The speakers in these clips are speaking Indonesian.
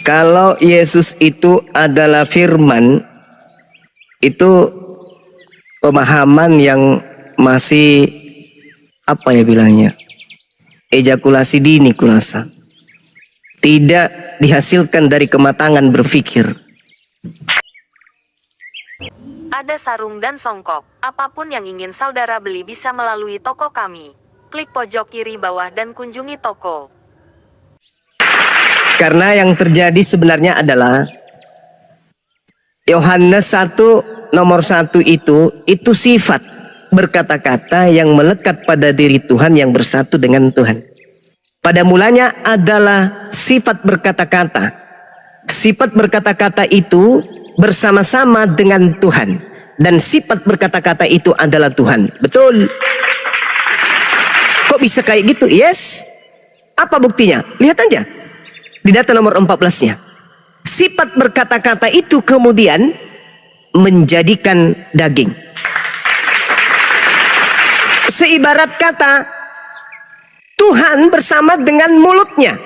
Kalau Yesus itu adalah firman, itu pemahaman yang masih apa ya bilangnya, ejakulasi dini kurasa. Tidak dihasilkan dari kematangan berpikir. Ada sarung dan songkok. Apapun yang ingin saudara beli bisa melalui toko kami. Klik pojok kiri bawah dan kunjungi toko. Karena yang terjadi sebenarnya adalah Yohanes 1 nomor 1 itu sifat berkata-kata yang melekat pada diri Tuhan yang bersatu dengan Tuhan. Pada mulanya adalah sifat berkata-kata. Sifat berkata-kata itu bersama-sama dengan Tuhan. Dan sifat berkata-kata itu adalah Tuhan. Betul. Kok bisa kayak gitu? Yes. Apa buktinya? Lihat aja. Di data nomor 14-nya. Sifat berkata-kata itu kemudian menjadikan daging. Seibarat kata, Tuhan bersama dengan mulutnya.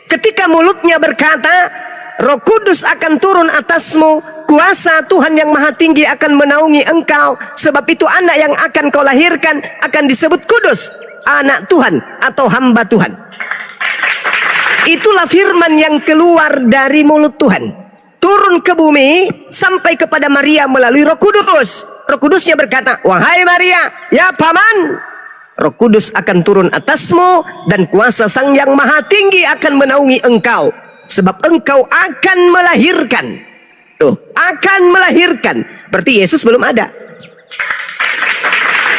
Ketika mulutnya berkata, Roh Kudus akan turun atasmu, kuasa Tuhan yang Maha Tinggi akan menaungi engkau, sebab itu anak yang akan kau lahirkan akan disebut kudus, anak Tuhan atau hamba Tuhan. Itulah firman yang keluar dari mulut Tuhan, turun ke bumi sampai kepada Maria melalui Roh Kudus. Roh Kudusnya berkata, wahai Maria, ya paman, Roh Kudus akan turun atasmu dan kuasa Sang Yang Maha Tinggi akan menaungi engkau, sebab engkau akan melahirkan. Tuh, akan melahirkan. Berarti Yesus belum ada.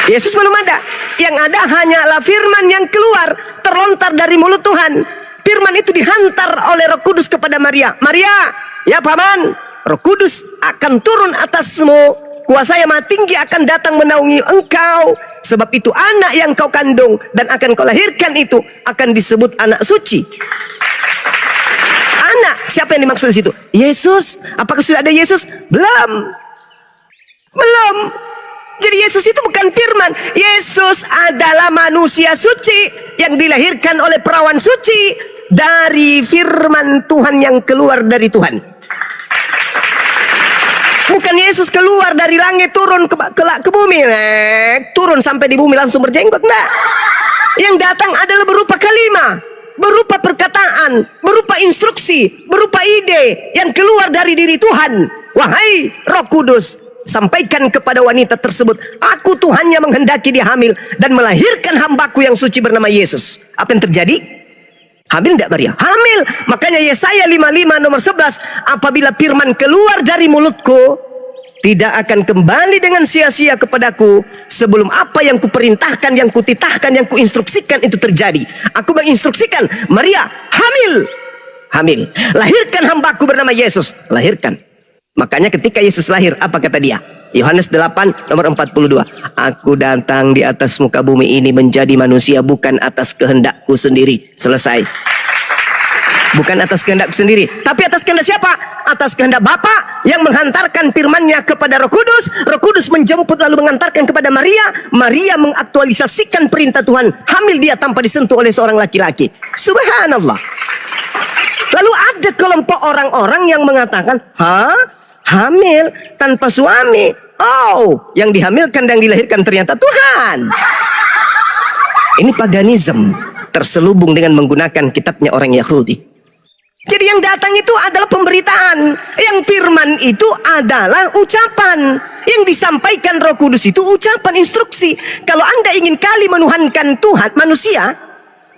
Yesus belum ada. Yang ada hanyalah firman yang keluar, terlontar dari mulut Tuhan. Firman itu dihantar oleh Roh Kudus kepada Maria. Maria, ya paman, Roh Kudus akan turun atasmu, kuasa Yang Maha Tinggi akan datang menaungi engkau, sebab itu anak yang kau kandung dan akan kau lahirkan itu akan disebut anak suci. Anak, siapa yang dimaksud di situ? Yesus. Apakah sudah ada Yesus? Belum. Belum. Jadi Yesus itu bukan firman. Yesus adalah manusia suci yang dilahirkan oleh perawan suci dari firman Tuhan yang keluar dari Tuhan. Bukan Yesus keluar dari langit turun ke bumi, turun sampai di bumi langsung berjenggot, enggak. Yang datang adalah berupa kalimah, berupa perkataan, berupa instruksi, berupa ide yang keluar dari diri Tuhan. Wahai Roh Kudus, sampaikan kepada wanita tersebut, aku Tuhan yang menghendaki dia hamil dan melahirkan hambaku yang suci bernama Yesus. Apa yang terjadi? Hamil enggak Maria? Hamil. Makanya Yesaya 55 nomor 11, apabila firman keluar dari mulutku, tidak akan kembali dengan sia-sia kepadaku sebelum apa yang kuperintahkan, yang kutitahkan, yang kuinstruksikan itu terjadi. Aku menginstruksikan Maria hamil. Hamil. Lahirkan hambaku bernama Yesus. Lahirkan. Makanya ketika Yesus lahir, apa kata dia? Yohanes 8 nomor 42. Aku datang di atas muka bumi ini menjadi manusia bukan atas kehendakku sendiri. Selesai. Bukan atas kehendak sendiri, tapi atas kehendak siapa? Atas kehendak Bapa yang menghantarkan firman-Nya kepada Roh Kudus. Roh Kudus menjemput lalu mengantarkan kepada Maria. Maria mengaktualisasikan perintah Tuhan. Hamil dia tanpa disentuh oleh seorang laki-laki. Subhanallah. Lalu ada kelompok orang-orang yang mengatakan, hamil tanpa suami. Oh, yang dihamilkan dan dilahirkan ternyata Tuhan. Ini paganisme terselubung dengan menggunakan kitabnya orang Yahudi. Jadi yang datang itu adalah pemberitaan, yang firman itu adalah ucapan, yang disampaikan Roh Kudus itu ucapan instruksi. Kalau Anda ingin kali menuhankan Tuhan manusia,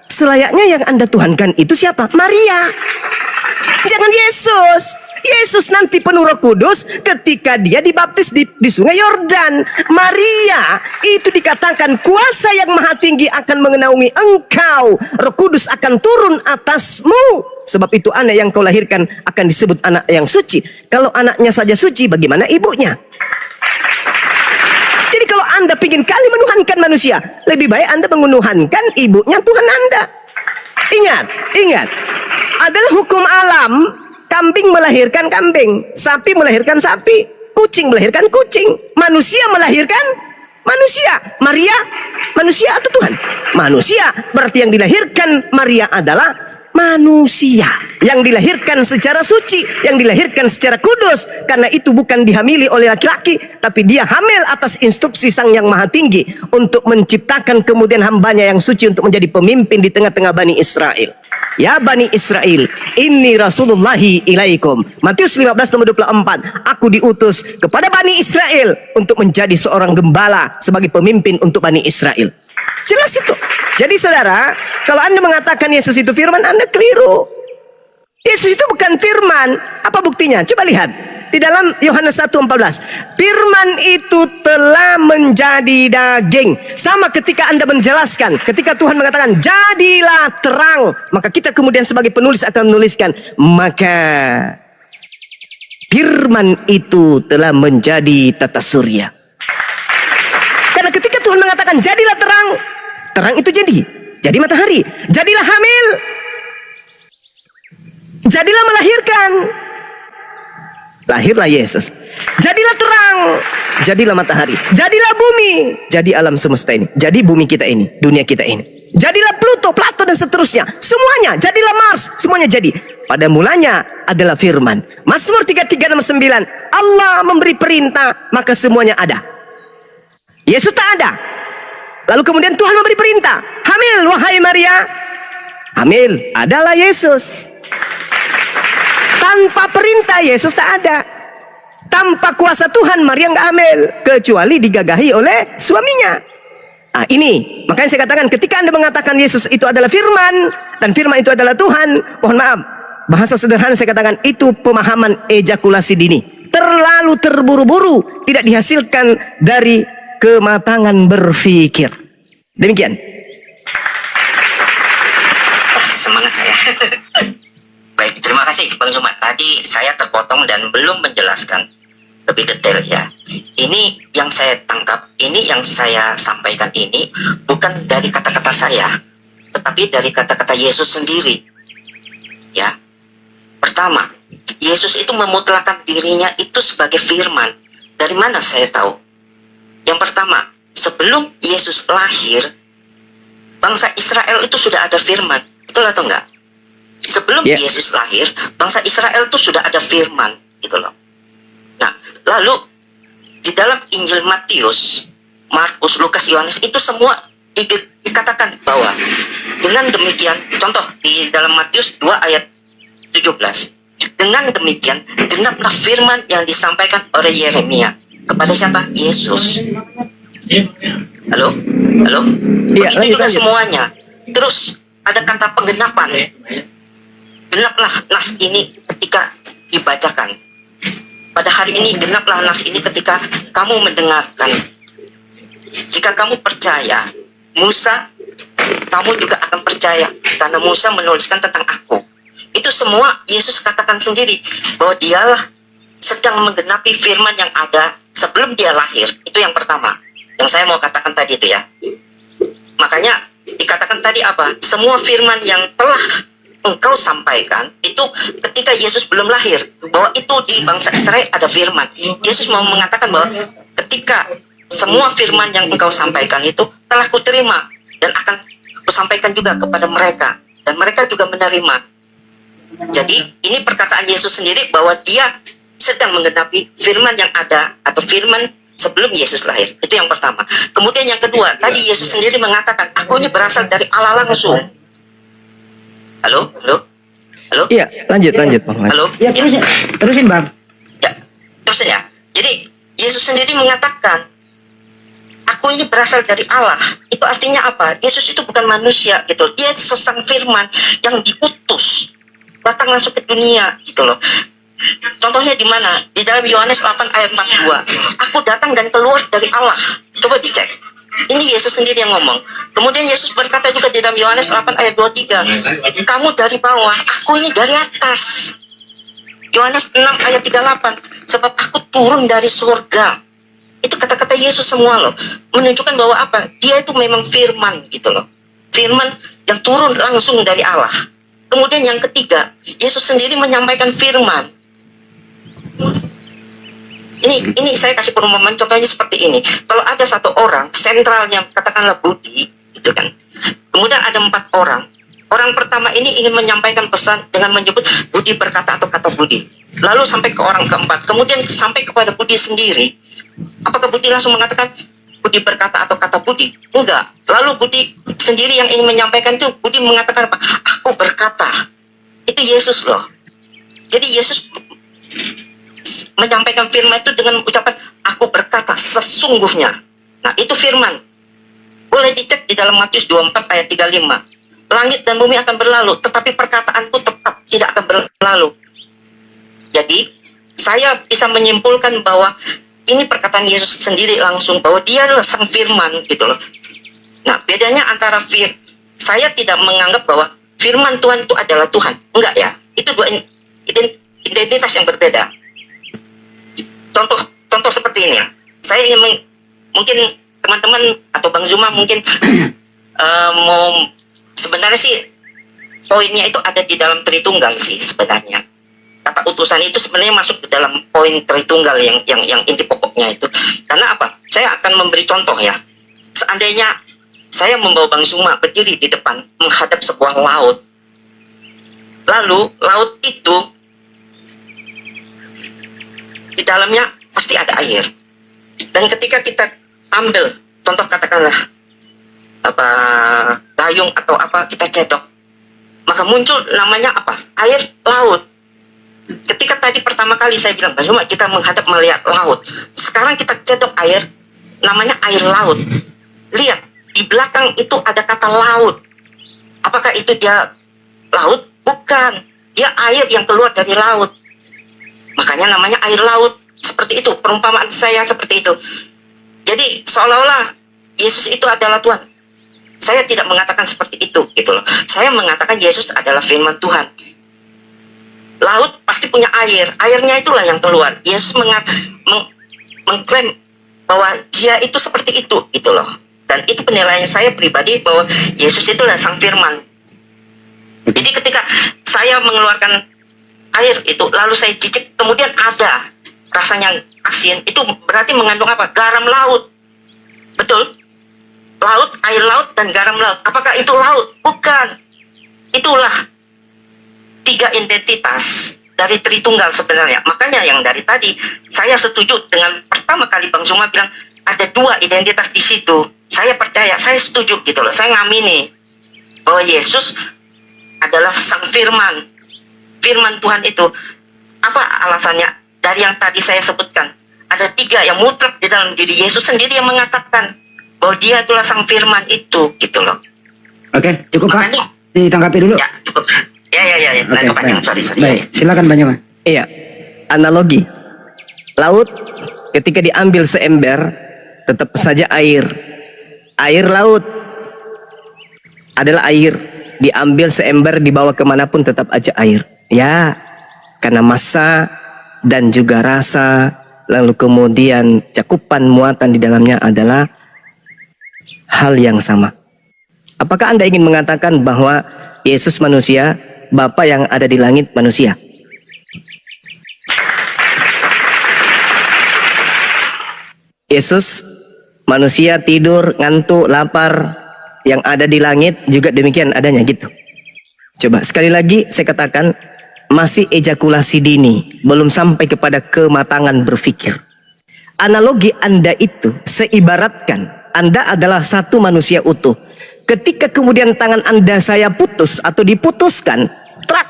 selayaknya yang Anda tuhankan itu siapa? Maria. Jangan Yesus. Yesus nanti penuh Roh Kudus ketika dia dibaptis di sungai Yordan. Maria itu dikatakan kuasa yang Maha Tinggi akan mengenaungi engkau. Roh Kudus akan turun atasmu. Sebab itu anak yang kau lahirkan akan disebut anak yang suci. Kalau anaknya saja suci, bagaimana ibunya? Jadi kalau Anda ingin kali menuhankan manusia, lebih baik Anda menuhankan ibunya Tuhan Anda. Ingat, adalah hukum alam. Kambing melahirkan kambing, sapi melahirkan sapi, kucing melahirkan kucing, manusia melahirkan manusia. Maria manusia atau Tuhan? Manusia. Berarti yang dilahirkan Maria adalah manusia yang dilahirkan secara suci, yang dilahirkan secara kudus. Karena itu bukan dihamili oleh laki-laki, tapi dia hamil atas instruksi Sang Yang Maha Tinggi untuk menciptakan kemudian hambanya yang suci untuk menjadi pemimpin di tengah-tengah Bani Israel. Ya Bani Israel, inni Rasulullahi ilaikum. Matius 15 nomor 24. Aku diutus kepada Bani Israel untuk menjadi seorang gembala sebagai pemimpin untuk Bani Israel. Jelas itu. Jadi saudara, kalau Anda mengatakan Yesus itu firman, Anda keliru. Yesus itu bukan firman. Apa buktinya? Coba lihat. Di dalam Yohanes 1:14. Firman itu telah menjadi daging. Sama ketika Anda menjelaskan. Ketika Tuhan mengatakan, jadilah terang. Maka kita kemudian sebagai penulis akan menuliskan, maka firman itu telah menjadi tata surya. Karena ketika Tuhan mengatakan, jadilah terang. Terang itu jadi matahari. Jadilah hamil. Jadilah melahirkan. Lahirlah Yesus. Jadilah terang. Jadilah matahari. Jadilah bumi. Jadi alam semesta ini. Jadi bumi kita ini. Dunia kita ini. Jadilah Pluto, Plato dan seterusnya. Semuanya. Jadilah Mars. Semuanya jadi. Pada mulanya adalah firman. Mazmur 33 nomor 9. Allah memberi perintah, maka semuanya ada. Yesus tak ada. Lalu kemudian Tuhan memberi perintah. Hamil wahai Maria. Hamil. Adalah Yesus. Tanpa perintah Yesus tak ada. Tanpa kuasa Tuhan Maria nggak hamil, kecuali digagahi oleh suaminya. Nah ini, makanya saya katakan ketika Anda mengatakan Yesus itu adalah firman dan firman itu adalah Tuhan, mohon maaf, bahasa sederhana saya katakan itu pemahaman ejakulasi dini. Terlalu terburu-buru, tidak dihasilkan dari kematangan berpikir. Demikian. Semangat saya. Baik, terima kasih Bang Jumat. Tadi saya terpotong dan belum menjelaskan lebih detail ya. Ini yang saya tangkap, ini yang saya sampaikan ini bukan dari kata-kata saya, tetapi dari kata-kata Yesus sendiri. Ya. Pertama, Yesus itu memutlakan dirinya itu sebagai firman. Dari mana saya tahu? Yang pertama, sebelum Yesus lahir, bangsa Israel itu sudah ada firman. Betul atau enggak? Sebelum Yesus lahir, bangsa Israel itu sudah ada firman, gitu loh. Nah, lalu di dalam Injil Matius, Markus, Lukas, Yohanes itu semua dikatakan bahwa dengan demikian, contoh di dalam Matius 2 ayat 17. Dengan demikian, genaplah firman yang disampaikan oleh Yeremia kepada siapa? Yesus. Halo? Halo? Ya, begitu juga semuanya. Terus ada kata penggenapan. Genaplah nas ini ketika dibacakan. Pada hari ini genaplah nas ini ketika kamu mendengarkan. Jika kamu percaya Musa, kamu juga akan percaya karena Musa menuliskan tentang aku. Itu semua Yesus katakan sendiri bahwa dialah sedang menggenapi firman yang ada sebelum dia lahir. Itu yang pertama yang saya mau katakan tadi itu ya. Makanya dikatakan tadi apa? Semua firman yang telah engkau sampaikan itu ketika Yesus belum lahir, bahwa itu di bangsa Israel ada firman. Yesus mau mengatakan bahwa ketika semua firman yang engkau sampaikan itu telah kuterima dan akan kusampaikan juga kepada mereka, dan mereka juga menerima. Jadi ini perkataan Yesus sendiri bahwa dia sedang menggenapi firman yang ada atau firman sebelum Yesus lahir. Itu yang pertama. Kemudian yang kedua, tadi Yesus sendiri mengatakan, aku ini berasal dari Allah langsung. Halo? Halo? Halo? Iya, lanjut Bang. Halo? Ya, terusin Bang. Ya, terusin ya. Jadi Yesus sendiri mengatakan, aku ini berasal dari Allah. Itu artinya apa? Yesus itu bukan manusia gitu. Dia sesang firman yang diutus datang langsung ke dunia gitu loh. Contohnya di mana? Di dalam Yohanes 8 ayat 42. Aku datang dan keluar dari Allah. Coba dicek. Ini Yesus sendiri yang ngomong. Kemudian Yesus berkata juga di dalam Yohanes 8 ayat 23. Kamu dari bawah, aku ini dari atas. Yohanes 6 ayat 38. Sebab aku turun dari surga. Itu kata-kata Yesus semua loh. Menunjukkan bahwa apa? Dia itu memang firman gitu loh. Firman yang turun langsung dari Allah. Kemudian yang ketiga, Yesus sendiri menyampaikan firman. Ini saya kasih perumpamaan, contohnya seperti ini. Kalau ada satu orang, sentralnya katakanlah Budi, gitu kan. Kemudian ada 4 orang. Orang pertama ini ingin menyampaikan pesan dengan menyebut budi berkata atau kata budi. Lalu sampai ke orang keempat, kemudian sampai kepada Budi sendiri. Apakah Budi langsung mengatakan budi berkata atau kata budi? Enggak. Lalu Budi sendiri yang ingin menyampaikan itu, Budi mengatakan apa? Aku berkata. Itu Yesus loh. Jadi Yesus menyampaikan firman itu dengan ucapan aku berkata sesungguhnya. Nah, itu firman. Boleh dicek di dalam Matius 24 ayat 35. Langit dan bumi akan berlalu, tetapi perkataanku tetap tidak akan berlalu. Jadi, saya bisa menyimpulkan bahwa ini perkataan Yesus sendiri langsung, bahwa dia adalah sang firman, gitu loh. Nah, bedanya antara saya tidak menganggap bahwa firman Tuhan itu adalah Tuhan. Enggak ya, itu dua identitas yang berbeda. Contoh seperti ini ya. Saya ingin mungkin teman-teman atau Bang Zuma mungkin mau, sebenarnya sih poinnya itu ada di dalam Tritunggal sih sebenarnya. Kata utusan itu sebenarnya masuk ke dalam poin Tritunggal yang inti pokoknya itu. Karena apa? Saya akan memberi contoh ya. Seandainya saya membawa Bang Zuma berdiri di depan menghadap sebuah laut. Lalu laut itu di dalamnya pasti ada air. Dan ketika kita ambil contoh katakanlah apa gayung atau apa, kita cedok, maka muncul namanya apa? Air laut. Ketika tadi pertama kali saya bilang cuma kita menghadap melihat laut, sekarang kita cedok air, namanya air laut. Lihat di belakang itu ada kata laut. Apakah itu dia laut? Bukan, dia air yang keluar dari laut, makanya namanya air laut. Seperti itu perumpamaan saya, seperti itu. Jadi seolah-olah Yesus itu adalah Tuhan. Saya tidak mengatakan seperti itu, gitu loh. Saya mengatakan Yesus adalah firman Tuhan. Laut pasti punya air, airnya itulah yang keluar. Yesus mengklaim bahwa dia itu seperti itu, gitu loh. Dan itu penilaian saya pribadi bahwa Yesus itulah sang firman. Jadi ketika saya mengeluarkan air itu, lalu saya cicip, kemudian ada rasanya asin, itu berarti mengandung apa? Garam laut. Betul? Laut, air laut, dan garam laut. Apakah itu laut? Bukan. Itulah tiga identitas dari Tritunggal sebenarnya. Makanya yang dari tadi saya setuju dengan pertama kali Bang Zuma bilang ada dua identitas di situ. Saya percaya, saya setuju gitu loh. Saya ngamini bahwa Yesus adalah sang firman. Firman Tuhan itu. Apa alasannya? Dari yang tadi saya sebutkan, ada tiga yang mutlak di dalam diri Yesus sendiri yang mengatakan bahwa dia itulah sang firman itu, gitu loh. Oke, cukup Makanya, Pak. Ditanggapi dulu. Ya, cukup. Ya. Oke, baik. Sorry. Baik, silakan Pak Nyoma. Iya, analogi. Laut ketika diambil seember, tetap saja air. Air laut adalah air. Diambil seember, dibawa kemanapun tetap aja air. Ya, karena massa dan juga rasa, lalu kemudian cakupan muatan di dalamnya adalah hal yang sama. Apakah Anda ingin mengatakan bahwa Yesus manusia, Bapa yang ada di langit manusia? Yesus manusia, tidur, ngantuk, lapar, yang ada di langit juga demikian adanya gitu. Coba sekali lagi saya katakan, masih ejakulasi dini, belum sampai kepada kematangan berpikir. Analogi Anda itu seibaratkan Anda adalah satu manusia utuh. Ketika kemudian tangan Anda saya putus atau diputuskan, trak,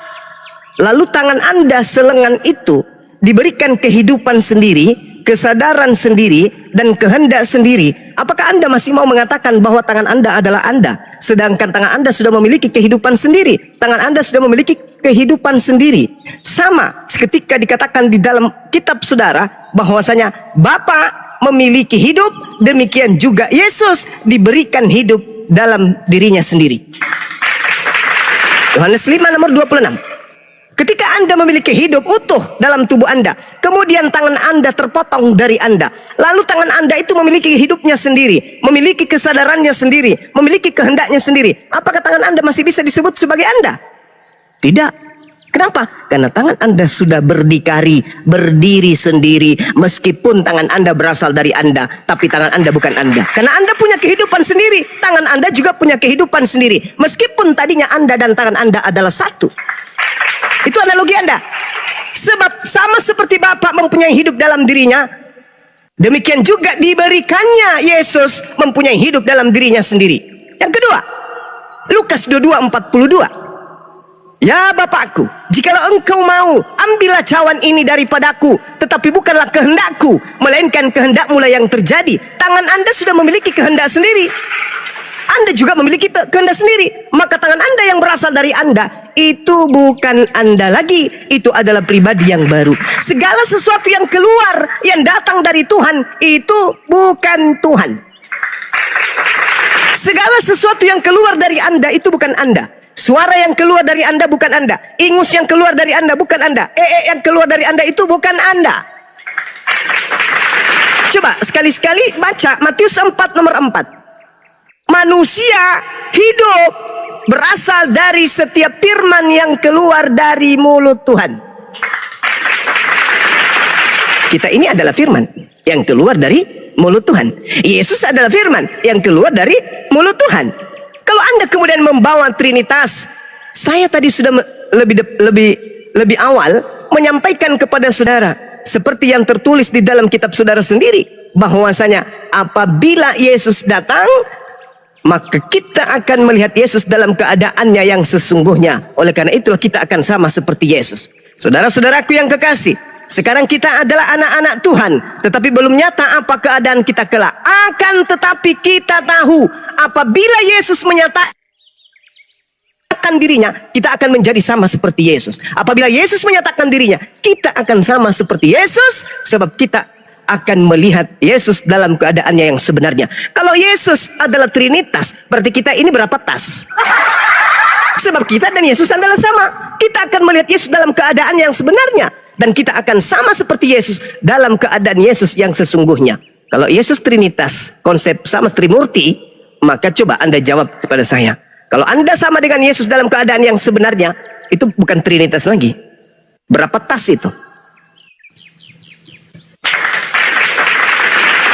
lalu tangan Anda selengan itu diberikan kehidupan sendiri, kesadaran sendiri, dan kehendak sendiri. Apakah Anda masih mau mengatakan bahwa tangan Anda adalah Anda, sedangkan tangan Anda sudah memiliki kehidupan sendiri? Tangan Anda sudah memiliki kehidupan sendiri. Sama ketika dikatakan di dalam kitab saudara bahwasanya Bapa memiliki hidup, demikian juga Yesus diberikan hidup dalam dirinya sendiri. Yohanes 5 nomor 26. Ketika Anda memiliki hidup utuh dalam tubuh Anda, kemudian tangan Anda terpotong dari Anda, lalu tangan Anda itu memiliki hidupnya sendiri, memiliki kesadarannya sendiri, memiliki kehendaknya sendiri. Apakah tangan Anda masih bisa disebut sebagai Anda? Tidak. Kenapa? Karena tangan Anda sudah berdikari, berdiri sendiri. Meskipun tangan Anda berasal dari Anda, tapi tangan Anda bukan Anda. Karena Anda punya kehidupan sendiri, tangan Anda juga punya kehidupan sendiri. Meskipun tadinya Anda dan tangan Anda adalah satu. Itu analogi Anda. Sebab sama seperti Bapa mempunyai hidup dalam dirinya, demikian juga diberikannya Yesus mempunyai hidup dalam dirinya sendiri. Yang kedua, Lukas 22:42. Ya Bapakku, jikalau engkau mau, ambillah cawan ini daripadaku, tetapi bukanlah kehendakku, melainkan kehendakmu lah yang terjadi. Tangan Anda sudah memiliki kehendak sendiri. Anda juga memiliki kehendak sendiri. Maka tangan Anda yang berasal dari Anda, itu bukan Anda lagi. Itu adalah pribadi yang baru. Segala sesuatu yang keluar, yang datang dari Tuhan, itu bukan Tuhan. Segala sesuatu yang keluar dari Anda, itu bukan Anda. Suara yang keluar dari Anda bukan Anda. Ingus yang keluar dari Anda bukan Anda. Yang keluar dari Anda itu bukan Anda. Coba sekali-sekali baca Matius 4 nomor 4. Manusia hidup berasal dari setiap firman yang keluar dari mulut Tuhan. Kita ini adalah firman yang keluar dari mulut Tuhan. Yesus adalah firman yang keluar dari mulut Tuhan. Kalau Anda kemudian membawa Trinitas, saya tadi sudah lebih awal menyampaikan kepada saudara, seperti yang tertulis di dalam kitab saudara sendiri, bahwasanya apabila Yesus datang, maka kita akan melihat Yesus dalam keadaannya yang sesungguhnya. Oleh karena itulah kita akan sama seperti Yesus. Saudara-saudaraku yang kekasih, sekarang kita adalah anak-anak Tuhan, tetapi belum nyata apa keadaan kita kelak. Akan tetapi kita tahu, apabila Yesus menyatakan dirinya, kita akan menjadi sama seperti Yesus. Apabila Yesus menyatakan dirinya, kita akan sama seperti Yesus, sebab kita akan melihat Yesus dalam keadaannya yang sebenarnya. Kalau Yesus adalah Trinitas, berarti kita ini berapa tas? Sebab kita dan Yesus adalah sama. Kita akan melihat Yesus dalam keadaan yang sebenarnya, dan kita akan sama seperti Yesus dalam keadaan Yesus yang sesungguhnya. Kalau Yesus Trinitas, konsep sama Trimurti, maka coba Anda jawab kepada saya. Kalau Anda sama dengan Yesus dalam keadaan yang sebenarnya, itu bukan Trinitas lagi. Berapa tas itu?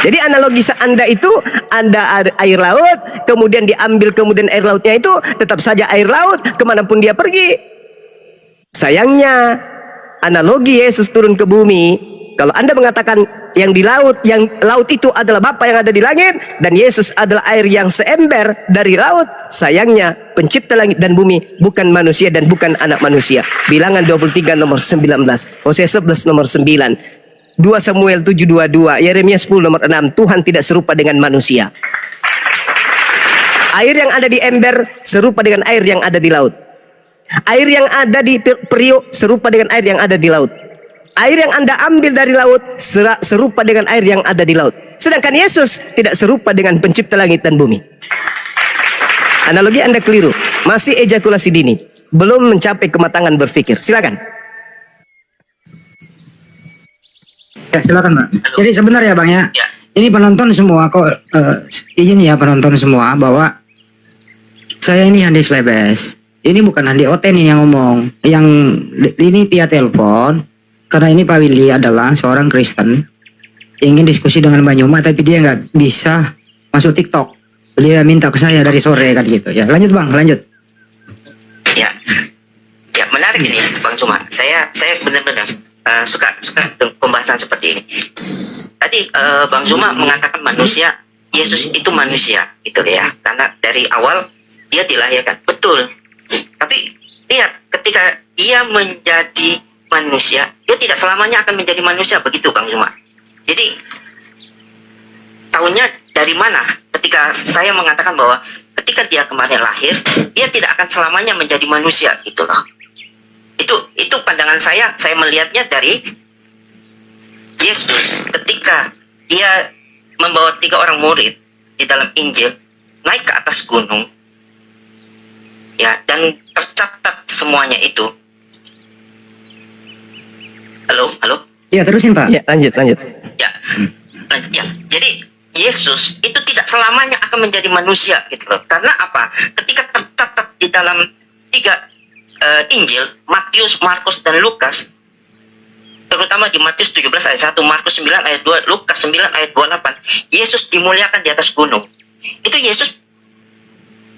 Jadi analogi Anda itu, Anda air laut, kemudian diambil, kemudian air lautnya itu tetap saja air laut, kemanapun dia pergi. Sayangnya, analogi Yesus turun ke bumi, kalau Anda mengatakan yang di laut, yang laut itu adalah Bapa yang ada di langit, dan Yesus adalah air yang seember dari laut, sayangnya pencipta langit dan bumi bukan manusia dan bukan anak manusia. Bilangan 23 nomor 19, Hosea 11 nomor 9, 2 Samuel 7:22, Yeremia 10 nomor 6, Tuhan tidak serupa dengan manusia. Air yang ada di ember serupa dengan air yang ada di laut. Air yang ada di periuk serupa dengan air yang ada di laut. Air yang Anda ambil dari laut serupa dengan air yang ada di laut. Sedangkan Yesus tidak serupa dengan pencipta langit dan bumi. Analogi Anda keliru. Masih ejakulasi dini, belum mencapai kematangan berpikir. Silakan. Ya silakan Pak. Halo. Jadi sebenarnya Bang ya, Ya. ini penonton semua kok izin ya penonton semua bahwa saya ini Handi Slebes. Ini bukan Handi Oten ini yang ngomong. Yang ini via telepon. Karena ini Pak Willy adalah seorang Kristen, ingin diskusi dengan Mbak Nyuma, tapi dia nggak bisa masuk TikTok. Dia minta ke saya dari sore kan gitu. Ya lanjut Bang, lanjut. Ya, ya menarik ini Bang Cuma. Saya benar-benar suka dengan pembahasan seperti ini. Tadi Bang Cuma mengatakan manusia, Yesus itu manusia, gitu ya. Karena dari awal dia dilahirkan, betul. Tapi lihat, ketika dia menjadi manusia, dia tidak selamanya akan menjadi manusia, begitu Bang Cuma. Jadi tahunya dari mana? Ketika saya mengatakan bahwa ketika dia kemarin lahir, dia tidak akan selamanya menjadi manusia, gitu loh. Itu pandangan saya melihatnya dari Yesus ketika dia membawa 3 orang murid di dalam Injil naik ke atas gunung, ya, dan tercatat semuanya itu. Halo? Ya terusin Pak. Ya, lanjut. Ya, lanjut ya. Jadi Yesus itu tidak selamanya akan menjadi manusia, gitu loh. Karena apa? Ketika tercatat di dalam 3 Injil, Matius, Markus, dan Lukas, terutama di Matius 17 ayat 1, Markus 9 ayat 2, Lukas 9 ayat 28, Yesus dimuliakan di atas gunung. Itu Yesus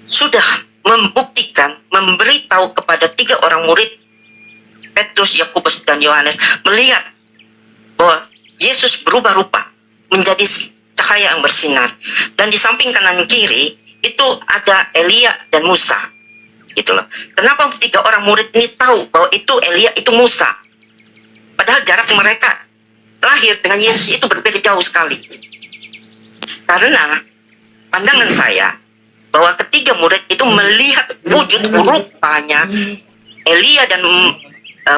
sudah membuktikan, memberitahu kepada 3 orang murid, Petrus, Yakobus, dan Yohanes, melihat bahwa Yesus berubah rupa menjadi cahaya yang bersinar. Dan di samping kanan kiri itu ada Elia dan Musa. Gitu loh. Kenapa 3 orang murid ini tahu bahwa itu Elia, itu Musa? Padahal jarak mereka lahir dengan Yesus itu berbeda jauh sekali. Karena pandangan saya bahwa ketiga murid itu melihat wujud rupanya Elia dan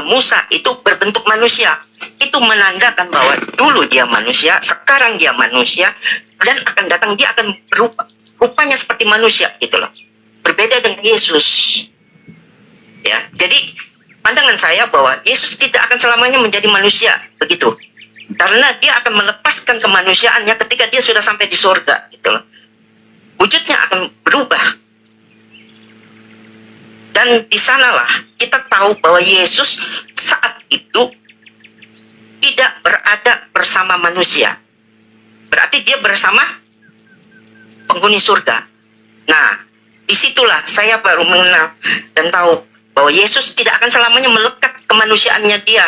Musa itu berbentuk manusia. Itu menandakan bahwa dulu dia manusia, sekarang dia manusia, dan akan datang dia akan berubah. Rupanya seperti manusia gitu loh. Berbeda dengan Yesus. Ya, jadi pandangan saya bahwa Yesus tidak akan selamanya menjadi manusia, begitu. Karena dia akan melepaskan kemanusiaannya ketika dia sudah sampai di surga, gitu loh. Wujudnya akan berubah. Dan di sanalah kita tahu bahwa Yesus saat itu tidak berada bersama manusia. Berarti dia bersama penghuni surga. Nah, disitulah saya baru mengenal dan tahu bahwa Yesus tidak akan selamanya melekat kemanusiaannya dia.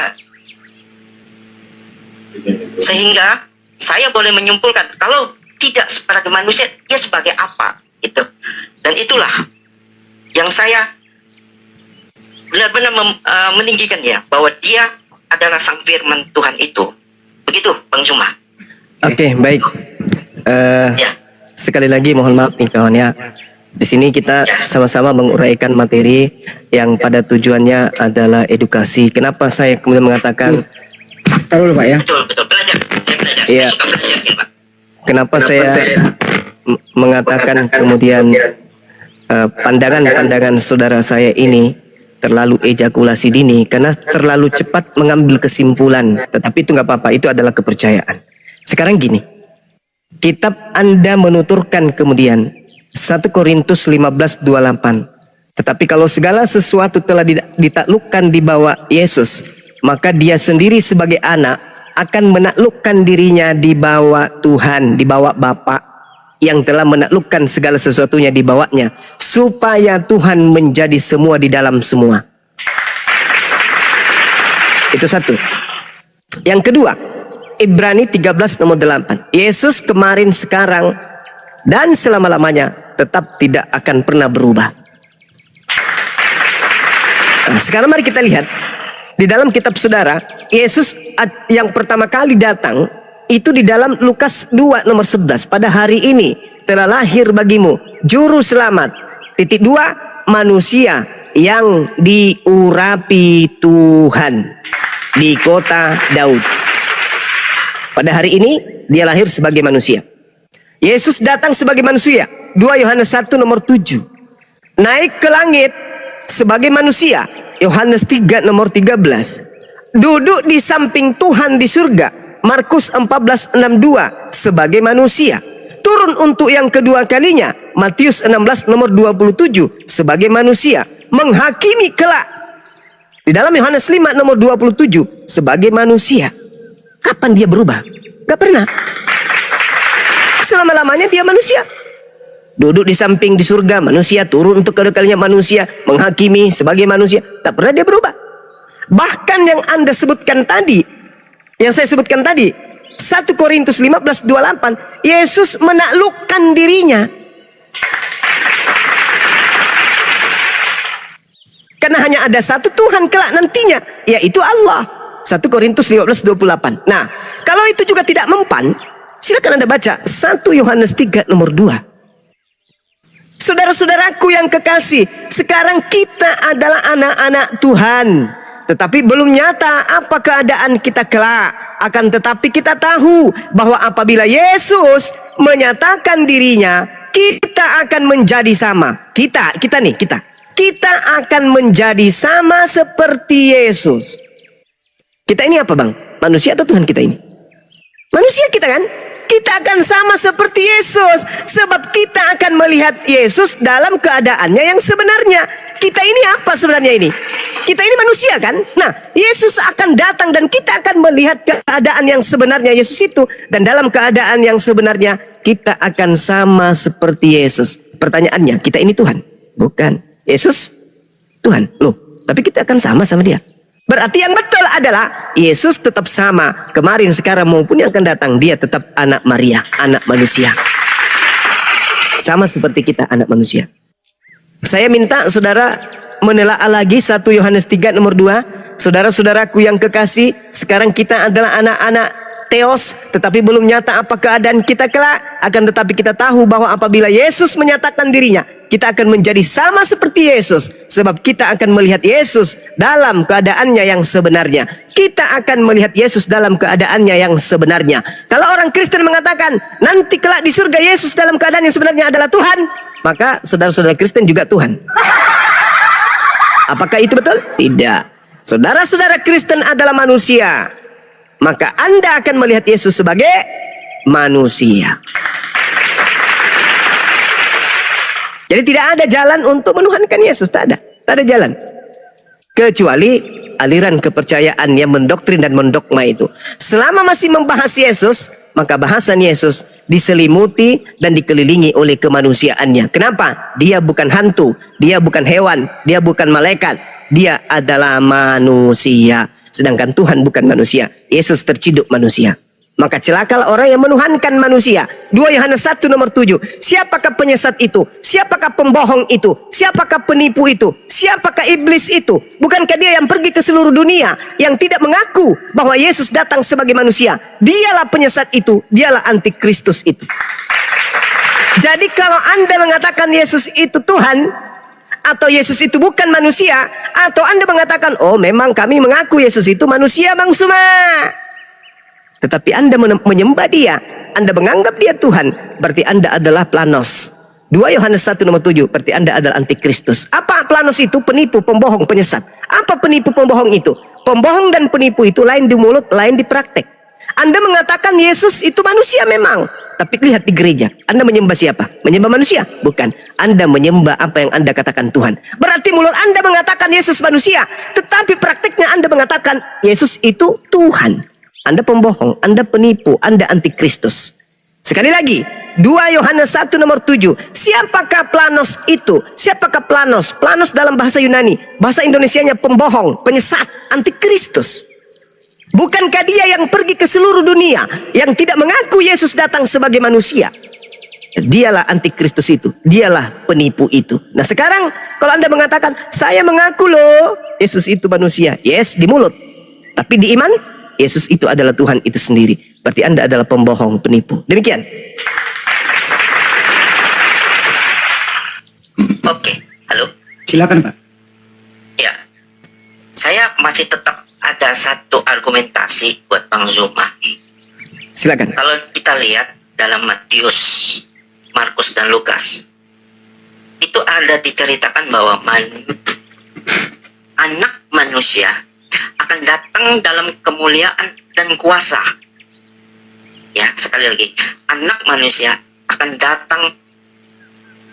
Sehingga saya boleh menyimpulkan, kalau tidak sebagai manusia, dia sebagai apa? Itu. Dan itulah yang saya benar-benar meninggikan dia, bahwa dia adalah sang firman Tuhan itu. Begitu, Bang Zuma. Oke, baik. Ya. Sekali lagi mohon maaf nih kawan ya. Di sini kita sama-sama menguraikan materi yang pada tujuannya adalah edukasi. Kenapa saya kemudian mengatakan Taruh dulu Pak ya. Betul, belajar. Saya belajar. Iya. Saya suka belajar, Pak. kenapa saya mengatakan kemudian pandangan-pandangan saudara saya ini terlalu ejakulasi dini karena terlalu cepat mengambil kesimpulan. Tetapi itu nggak apa-apa, itu adalah kepercayaan. Sekarang gini, kitab Anda menuturkan kemudian 1 Korintus 15:28. Tetapi kalau segala sesuatu telah ditaklukkan di bawah Yesus, maka dia sendiri sebagai anak akan menaklukkan dirinya di bawah Tuhan, di bawah Bapa yang telah menaklukkan segala sesuatunya di bawahnya, supaya Tuhan menjadi semua di dalam semua. Itu satu. Yang kedua, Ibrani 13:8. Yesus kemarin, sekarang, dan selama-lamanya tetap tidak akan pernah berubah. Nah, sekarang mari kita lihat di dalam kitab saudara, Yesus yang pertama kali datang itu di dalam Lukas 2:11. Pada hari ini telah lahir bagimu juru selamat. Titik 2, manusia yang diurapi Tuhan di kota Daud. Pada hari ini dia lahir sebagai manusia. Yesus datang sebagai manusia. 2 Yohanes 1:7. Naik ke langit sebagai manusia. Yohanes 3:13. Duduk di samping Tuhan di surga. Markus 14:62 sebagai manusia. Turun untuk yang kedua kalinya. Matius 16:27 sebagai manusia. Menghakimi kelak. Di dalam Yohanes 5:27 sebagai manusia. Kapan dia berubah? Gak pernah. Selama-lamanya dia manusia. Duduk di samping di surga manusia, turun untuk kedua kalinya manusia, menghakimi sebagai manusia. Tak pernah dia berubah. Bahkan yang Anda sebutkan tadi, yang saya sebutkan tadi, 1 Korintus 15:28, Yesus menaklukkan dirinya. Karena hanya ada satu Tuhan kelak nantinya, yaitu Allah. 1 Korintus 15:28. Nah, kalau itu juga tidak mempan, silakan Anda baca 1 Yohanes 3:2. Saudara-saudaraku yang kekasih, sekarang kita adalah anak-anak Tuhan. Tetapi belum nyata apa keadaan kita kelak. Akan tetapi kita tahu bahwa apabila Yesus menyatakan dirinya, kita akan menjadi sama. Kita akan menjadi sama seperti Yesus. Kita ini apa bang? Manusia atau Tuhan kita ini? Manusia kita kan? Kita akan sama seperti Yesus. Sebab kita akan melihat Yesus dalam keadaannya yang sebenarnya. kita ini apa sebenarnya ini? Kita ini manusia kan? Nah, Yesus akan datang dan kita akan melihat keadaan yang sebenarnya Yesus itu. Dan dalam keadaan yang sebenarnya kita akan sama seperti Yesus. Pertanyaannya, kita ini Tuhan? Bukan. Yesus Tuhan. Loh, tapi kita akan sama dia. Berarti yang betul adalah Yesus tetap sama. Kemarin, sekarang maupun yang akan datang. Dia tetap anak Maria, anak manusia. Sama seperti kita anak manusia. Saya minta saudara menelaah lagi 1 Yohanes 3 nomor 2. Saudara-saudaraku yang kekasih, sekarang kita adalah anak-anak Theos, tetapi belum nyata apa keadaan kita kelak. Akan tetapi kita tahu bahwa apabila Yesus menyatakan dirinya, kita akan menjadi sama seperti Yesus. Sebab kita akan melihat Yesus dalam keadaannya yang sebenarnya. Kita akan melihat Yesus dalam keadaannya yang sebenarnya. Kalau orang Kristen mengatakan, nanti kelak di surga Yesus dalam keadaan yang sebenarnya adalah Tuhan, maka saudara-saudara Kristen juga Tuhan. Apakah itu betul? Tidak. Saudara-saudara Kristen adalah manusia, maka Anda akan melihat Yesus sebagai manusia. Jadi tidak ada jalan untuk menuhankan Yesus. Tak ada jalan. Kecuali aliran kepercayaan yang mendoktrin dan mendogma itu. Selama masih membahas Yesus, maka bahasan Yesus diselimuti dan dikelilingi oleh kemanusiaannya. Kenapa? Dia bukan hantu, dia bukan hewan, dia bukan malaikat, dia adalah manusia. Sedangkan Tuhan bukan manusia. Yesus terciduk manusia. Maka celakalah orang yang menuhankan manusia. 2 Yohanes 1 nomor 7. Siapakah penyesat itu? Siapakah pembohong itu? Siapakah penipu itu? Siapakah iblis itu? Bukankah dia yang pergi ke seluruh dunia, yang tidak mengaku bahwa Yesus datang sebagai manusia? Dialah penyesat itu. Dialah antikristus itu. Jadi kalau Anda mengatakan Yesus itu Tuhan, atau Yesus itu bukan manusia, atau Anda mengatakan, oh memang kami mengaku Yesus itu manusia Bang Suma, tetapi Anda menyembah dia, Anda menganggap dia Tuhan, berarti Anda adalah planos. 2 Yohanes 1 nomor 7, berarti Anda adalah antikristus. Apa planos itu? Penipu, pembohong, penyesat. Apa penipu, pembohong itu? Pembohong dan penipu itu lain di mulut, lain di praktek. Anda mengatakan Yesus itu manusia memang, tapi lihat di gereja, Anda menyembah siapa? Menyembah manusia? Bukan. Anda menyembah apa yang Anda katakan Tuhan. Berarti mulut Anda mengatakan Yesus manusia, tetapi prakteknya Anda mengatakan Yesus itu Tuhan. Anda pembohong, Anda penipu, Anda antikristus. Sekali lagi, 2 Yohanes 1 nomor 7. Siapakah planos itu? Siapakah planos? Planos dalam bahasa Yunani, bahasa Indonesianya pembohong, penyesat, antikristus. Bukankah dia yang pergi ke seluruh dunia, yang tidak mengaku Yesus datang sebagai manusia? Dialah antikristus itu, dialah penipu itu. Nah sekarang kalau Anda mengatakan, saya mengaku loh Yesus itu manusia. Yes, di mulut. Tapi di iman, Yesus itu adalah Tuhan itu sendiri. Berarti Anda adalah pembohong, penipu. Demikian. Oke, halo. Silakan Pak. Ya, saya masih tetap ada satu argumentasi buat Bang Zuma. Silakan. Kalau kita lihat dalam Matius, Markus dan Lukas, itu ada diceritakan bahwa anak manusia akan datang dalam kemuliaan dan kuasa. Ya, sekali lagi, anak manusia akan datang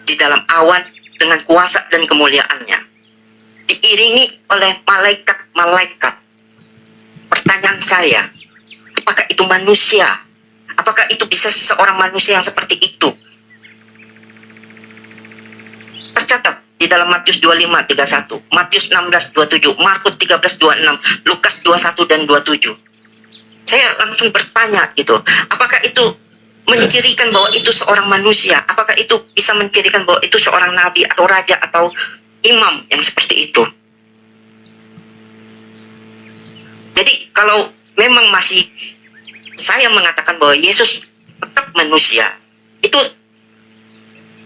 di dalam awan dengan kuasa dan kemuliaannya, diiringi oleh malaikat-malaikat. Pertanyaan saya, apakah itu manusia? Apakah itu bisa seorang manusia yang seperti itu? Tercatat di dalam Matius 25:31, Matius 16:27, Markus 13:26, Lukas 21 dan 27. Saya langsung bertanya gitu, apakah itu mencirikan bahwa itu seorang manusia? Apakah itu bisa mencirikan bahwa itu seorang nabi atau raja atau imam yang seperti itu? Jadi kalau memang masih saya mengatakan bahwa Yesus tetap manusia, itu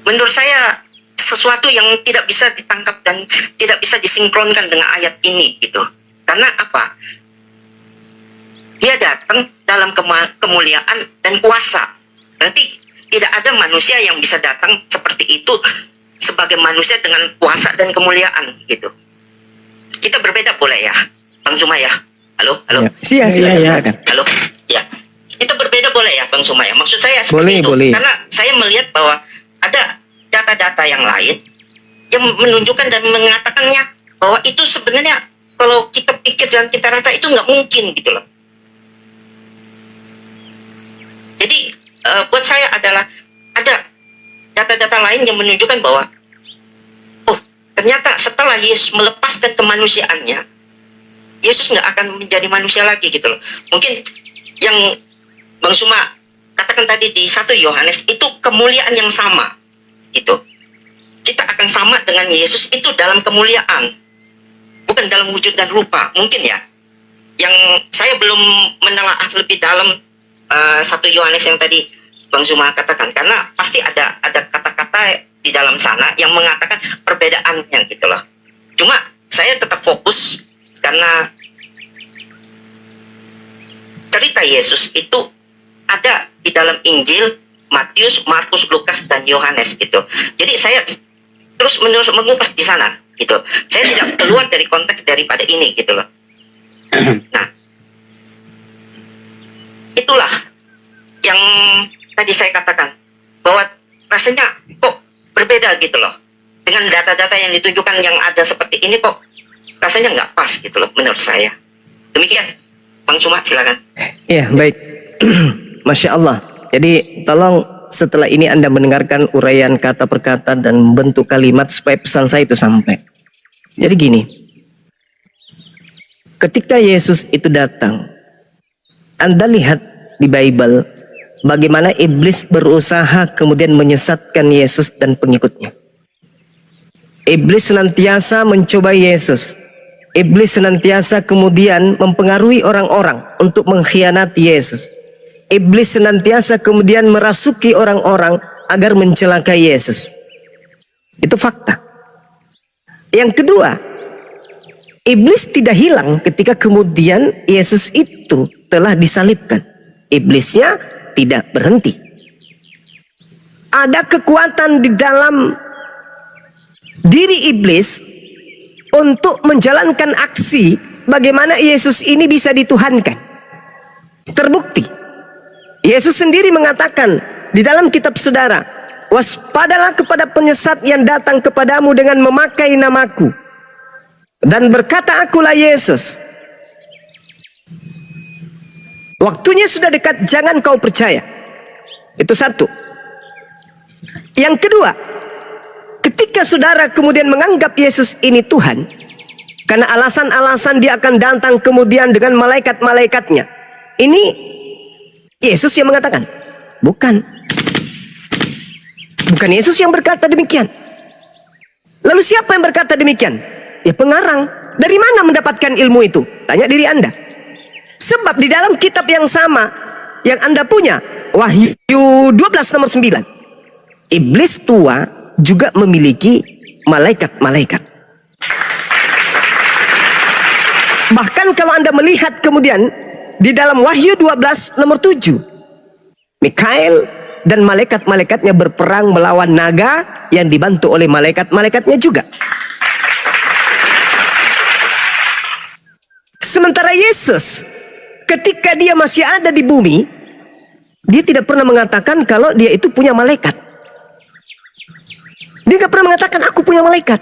menurut saya sesuatu yang tidak bisa ditangkap dan tidak bisa disinkronkan dengan ayat ini gitu. Karena apa? Dia datang dalam kemuliaan dan kuasa. Berarti tidak ada manusia yang bisa datang seperti itu sebagai manusia dengan kuasa dan kemuliaan gitu. Kita berbeda boleh ya, Bang Zuma ya? Halo? Ya. Silakan. Halo? Ya. Kita berbeda boleh ya, Bang Zuma ya? Maksud saya seperti Boleh, itu. boleh. Karena saya melihat bahwa ada data-data yang lain yang menunjukkan dan mengatakannya bahwa itu sebenarnya kalau kita pikir dan kita rasa itu nggak mungkin gitu loh. Jadi buat saya adalah ada data-data lain yang menunjukkan bahwa oh ternyata setelah Yesus melepaskan kemanusiaannya, Yesus nggak akan menjadi manusia lagi gitu loh. Mungkin yang Bang Suma katakan tadi di 1 Yohanes itu kemuliaan yang sama itu. Kita akan sama dengan Yesus itu dalam kemuliaan, bukan dalam wujud dan rupa. Mungkin ya, yang saya belum menelaah lebih dalam 1 Yohanes yang tadi Bang Zuma katakan, karena pasti ada kata-kata di dalam sana yang mengatakan perbedaannya gitu loh. Cuma saya tetap fokus karena cerita Yesus itu ada di dalam Injil Matius, Markus, Lukas, dan Yohanes gitu. Jadi saya terus menerus mengupas di sana gitu. Saya tidak keluar dari konteks daripada ini gitu loh. Nah, itulah yang tadi saya katakan bahwa rasanya kok berbeda gitu loh. Dengan data-data yang ditunjukkan yang ada seperti ini kok rasanya nggak pas gitu loh menurut saya. Demikian, Bang Suma silakan. Ya, baik. Masya Allah. Jadi tolong setelah ini Anda mendengarkan uraian kata per kata dan bentuk kalimat supaya pesan saya itu sampai. Jadi gini, ketika Yesus itu datang, Anda lihat di Bible bagaimana iblis berusaha kemudian menyesatkan Yesus dan pengikutnya. Iblis senantiasa mencoba Yesus. Iblis senantiasa kemudian mempengaruhi orang-orang untuk mengkhianati Yesus. Iblis senantiasa kemudian merasuki orang-orang agar mencelakai Yesus. Itu fakta. Yang kedua, iblis tidak hilang ketika kemudian Yesus itu telah disalibkan. Iblisnya tidak berhenti. Ada kekuatan di dalam diri iblis untuk menjalankan aksi bagaimana Yesus ini bisa dituhankan. Terbukti, Yesus sendiri mengatakan di dalam kitab Saudara, waspadalah kepada penyesat yang datang kepadamu dengan memakai namaku. Dan berkata, akulah Yesus. Waktunya sudah dekat, jangan kau percaya. Itu satu. Yang kedua, ketika saudara kemudian menganggap Yesus ini Tuhan, karena alasan-alasan dia akan datang kemudian dengan malaikat-malaikatnya. Ini Yesus yang mengatakan, bukan. Bukan Yesus yang berkata demikian. Lalu siapa yang berkata demikian? Ya pengarang. Dari mana mendapatkan ilmu itu? Tanya diri Anda. Sebab di dalam kitab yang sama yang Anda punya, Wahyu 12 nomor 9, iblis tua juga memiliki malaikat-malaikat. Bahkan kalau Anda melihat kemudian di dalam Wahyu 12 nomor 7, Mikael dan malaikat-malaikatnya berperang melawan naga yang dibantu oleh malaikat-malaikatnya juga. Sementara Yesus ketika dia masih ada di bumi, dia tidak pernah mengatakan kalau dia itu punya malaikat. Dia tidak pernah mengatakan aku punya malaikat.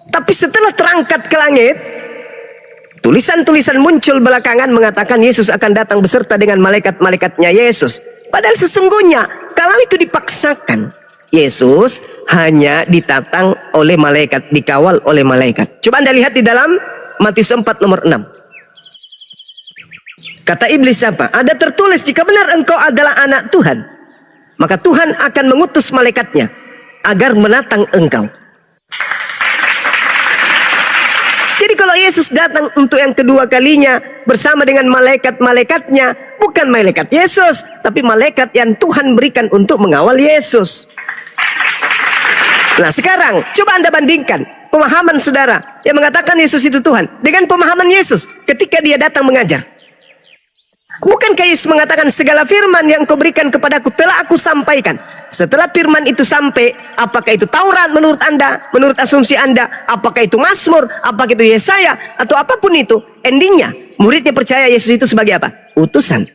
Tapi setelah terangkat ke langit, tulisan-tulisan muncul belakangan mengatakan Yesus akan datang beserta dengan malaikat-malaikatnya Yesus. Padahal sesungguhnya kalau itu dipaksakan, Yesus hanya ditatang oleh malaikat, dikawal oleh malaikat. Coba Anda lihat di dalam Matius 4 nomor 6. Kata iblis apa? Ada tertulis, jika benar engkau adalah anak Tuhan, maka Tuhan akan mengutus malaikatnya agar menatang engkau. Jadi kalau Yesus datang untuk yang kedua kalinya bersama dengan malaikat-malaikatnya, bukan malaikat Yesus, tapi malaikat yang Tuhan berikan untuk mengawal Yesus. Nah sekarang coba Anda bandingkan pemahaman saudara yang mengatakan Yesus itu Tuhan dengan pemahaman Yesus ketika dia datang mengajar. Bukankah Yesus mengatakan segala firman yang kau berikan kepadaku telah aku sampaikan. Setelah firman itu sampai, apakah itu Taurat menurut Anda, menurut asumsi Anda, apakah itu Mazmur, apakah itu Yesaya, atau apapun itu, endingnya muridnya percaya Yesus itu sebagai apa? Utusan.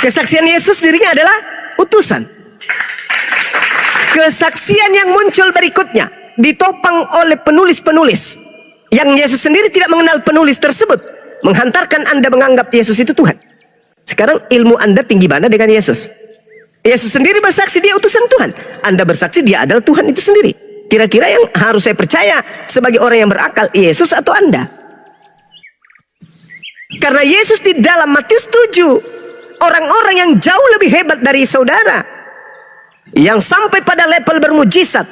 Kesaksian Yesus dirinya adalah utusan. Kesaksian yang muncul berikutnya ditopang oleh penulis-penulis yang Yesus sendiri tidak mengenal penulis tersebut, menghantarkan Anda menganggap Yesus itu Tuhan. Sekarang ilmu Anda tinggi mana dengan Yesus? Yesus sendiri bersaksi dia utusan Tuhan. Anda bersaksi dia adalah Tuhan itu sendiri. Kira-kira yang harus saya percaya sebagai orang yang berakal, Yesus atau Anda? Karena Yesus di dalam Matius 7, orang-orang yang jauh lebih hebat dari saudara, yang sampai pada level bermujizat,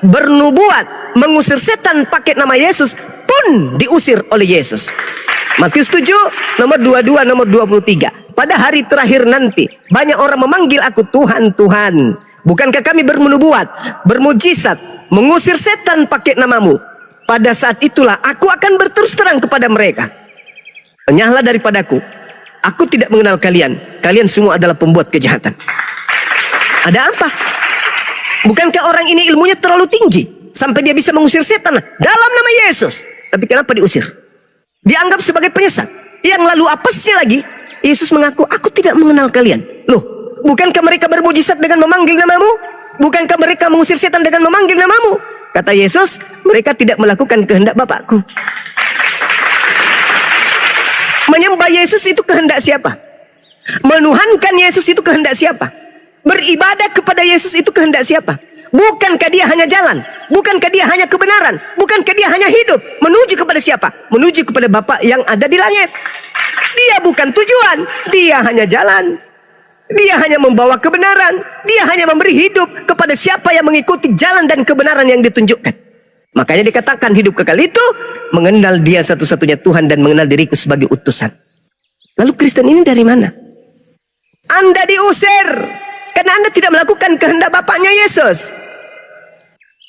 bernubuat, mengusir setan pakai nama Yesus, pun diusir oleh Yesus. Matius 7, nomor 22, nomor 23. Pada hari terakhir nanti, banyak orang memanggil aku Tuhan, Tuhan. Bukankah kami bernubuat, bermujizat, mengusir setan pakai namamu? Pada saat itulah aku akan berterus terang kepada mereka, enyahlah daripadaku, aku tidak mengenal kalian. Kalian semua adalah pembuat kejahatan. Ada apa? Bukankah orang ini ilmunya terlalu tinggi sampai dia bisa mengusir setan dalam nama Yesus? Tapi kenapa diusir? Dianggap sebagai penyesat. Yang lalu apesnya lagi, Yesus mengaku, aku tidak mengenal kalian. Loh, bukankah mereka bermujizat dengan memanggil namamu? Bukankah mereka mengusir setan dengan memanggil namamu? Kata Yesus, mereka tidak melakukan kehendak Bapakku. Menyembah Yesus itu kehendak siapa? Menuhankan Yesus itu kehendak siapa? Beribadah kepada Yesus itu kehendak siapa? Bukankah dia hanya jalan? Bukankah dia hanya kebenaran? Bukankah dia hanya hidup? Menuju kepada siapa? Menuju kepada Bapa yang ada di langit. Dia bukan tujuan, dia hanya jalan. Dia hanya membawa kebenaran. Dia hanya memberi hidup kepada siapa yang mengikuti jalan dan kebenaran yang ditunjukkan. Makanya dikatakan hidup kekal itu mengenal dia satu-satunya Tuhan dan mengenal diriku sebagai utusan. Lalu Kristen ini dari mana? Anda diusir karena Anda tidak melakukan kehendak Bapaknya Yesus.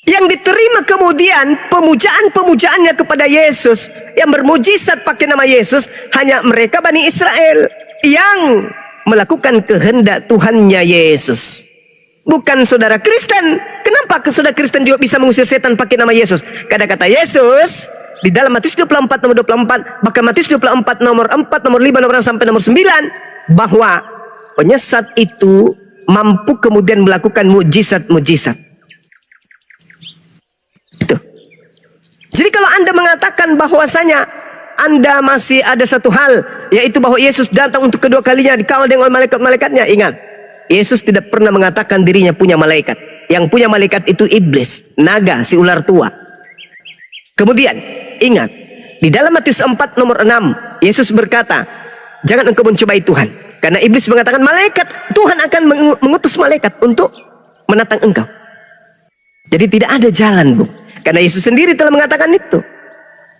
Yang diterima kemudian pemujaan-pemujaannya kepada Yesus yang bermujizat pakai nama Yesus hanya mereka Bani Israel yang melakukan kehendak Tuhannya Yesus. Bukan saudara Kristen. Kenapa saudara Kristen juga bisa mengusir setan pakai nama Yesus? Karena kata Yesus di dalam Matius 24 nomor 24, bahkan Matius 24 nomor 4, nomor 5, nomor 6 sampai nomor 9, bahwa penyesat itu mampu kemudian melakukan mujizat-mujizat. Itu. Jadi kalau Anda mengatakan bahwasanya Anda masih ada satu hal, yaitu bahwa Yesus datang untuk kedua kalinya dikawal dengan malaikat-malaikatnya, ingat, Yesus tidak pernah mengatakan dirinya punya malaikat. Yang punya malaikat itu iblis, naga, si ular tua. Kemudian, ingat, di dalam Matius 4 nomor 6, Yesus berkata, jangan engkau mencobai Tuhan. Karena iblis mengatakan malaikat, Tuhan akan mengutus malaikat untuk menatang engkau. Jadi tidak ada jalan, Bu. Karena Yesus sendiri telah mengatakan itu.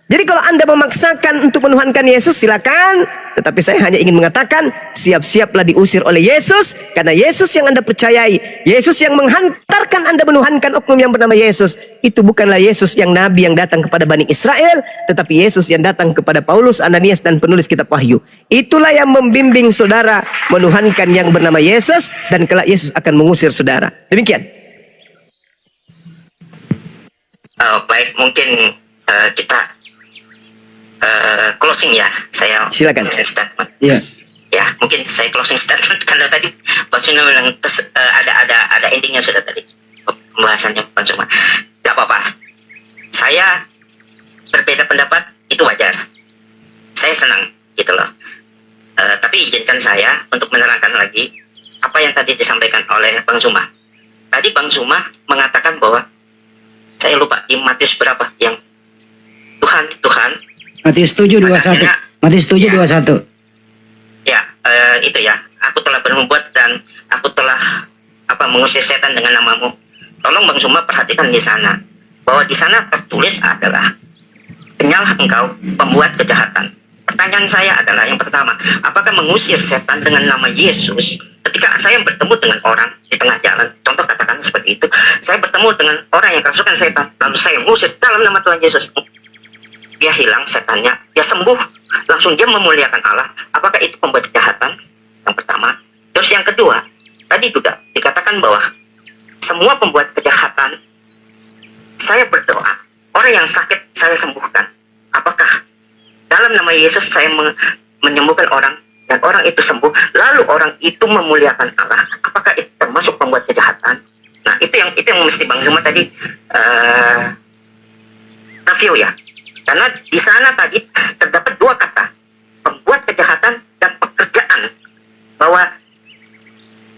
Jadi kalau Anda memaksakan untuk menuhankan Yesus, silakan. Tetapi saya hanya ingin mengatakan, siap-siaplah diusir oleh Yesus. Karena Yesus yang Anda percayai, Yesus yang menghantarkan Anda menuhankan oknum yang bernama Yesus, itu bukanlah Yesus yang Nabi yang datang kepada Bani Israel, tetapi Yesus yang datang kepada Paulus, Ananias, dan penulis kitab Wahyu. Itulah yang membimbing saudara menuhankan yang bernama Yesus, dan kelak Yesus akan mengusir saudara. Demikian. Baik, mungkin kita closing ya. Saya Silakan. Statement. Iya. Ya, mungkin saya closing statement karena tadi Pak Suna bilang ada endingnya sudah tadi pembahasannya Pak Suna. Gak apa-apa. Saya berbeda pendapat itu wajar. Saya senang gitu loh. Tapi izinkan saya untuk menerangkan lagi apa yang tadi disampaikan oleh Bang Suma. Tadi Bang Suma mengatakan bahwa saya lupa di Matius berapa yang Tuhan Matius 7:21. Matius 7:21. Ya, itu ya. Aku telah bernubuat dan aku telah mengusir setan dengan namamu. Tolong Bang Suma perhatikan di sana bahwa di sana tertulis adalah kenyalah engkau pembuat kejahatan. Pertanyaan saya adalah yang pertama, apakah mengusir setan dengan nama Yesus? Ketika saya bertemu dengan orang di tengah jalan, contoh katakan seperti itu, saya bertemu dengan orang yang kerasukan setan, lalu saya mengusir dalam nama Tuhan Yesus. Dia hilang setannya, dia sembuh, langsung dia memuliakan Allah. Apakah itu pembuat kejahatan? Yang pertama. Terus yang kedua, tadi juga dikatakan bahwa semua pembuat kejahatan, saya berdoa, orang yang sakit saya sembuhkan. Apakah dalam nama Yesus saya menyembuhkan orang dan orang itu sembuh, lalu orang itu memuliakan Allah? Apakah itu termasuk pembuat kejahatan? Nah, itu yang mesti Bang Zuma tadi review ya. Karena di sana tadi terdapat dua kata, pembuat kejahatan dan pekerjaan, bahwa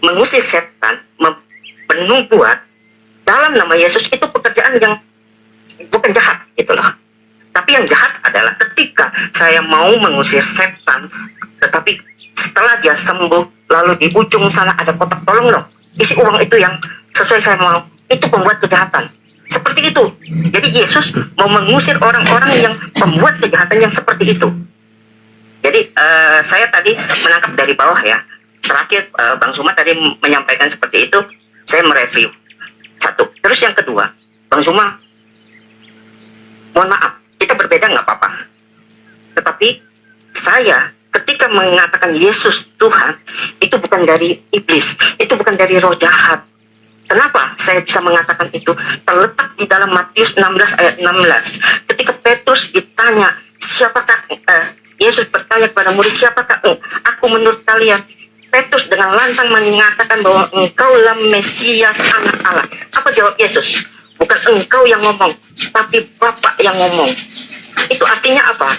mengusir setan, membuat dalam nama Yesus itu pekerjaan yang bukan jahat gitu loh. Tapi yang jahat adalah ketika saya mau mengusir setan, tetapi setelah dia sembuh, lalu di ujung sana ada kotak tolong dong, isi uang itu yang sesuai saya mau, itu pembuat kejahatan. Seperti itu. Jadi Yesus mau mengusir orang-orang yang membuat kejahatan yang seperti itu. Jadi saya tadi menangkap dari bawah ya. Terakhir Bang Zuma tadi menyampaikan seperti itu, saya mereview. Satu. Terus yang kedua, Bang Zuma, mohon maaf, kita berbeda nggak apa-apa. Tetapi saya ketika mengatakan Yesus Tuhan, itu bukan dari iblis, itu bukan dari roh jahat. Kenapa saya bisa mengatakan itu? Terletak di dalam Matius 16 ayat 16. Ketika Petrus ditanya, siapakah Yesus bertanya kepada murid, siapakah aku menurut kalian? Petrus dengan lantang mengatakan bahwa engkaulah Mesias, anak Allah. Apa jawab Yesus? Bukan engkau yang ngomong, tapi Bapa yang ngomong. Itu artinya apa?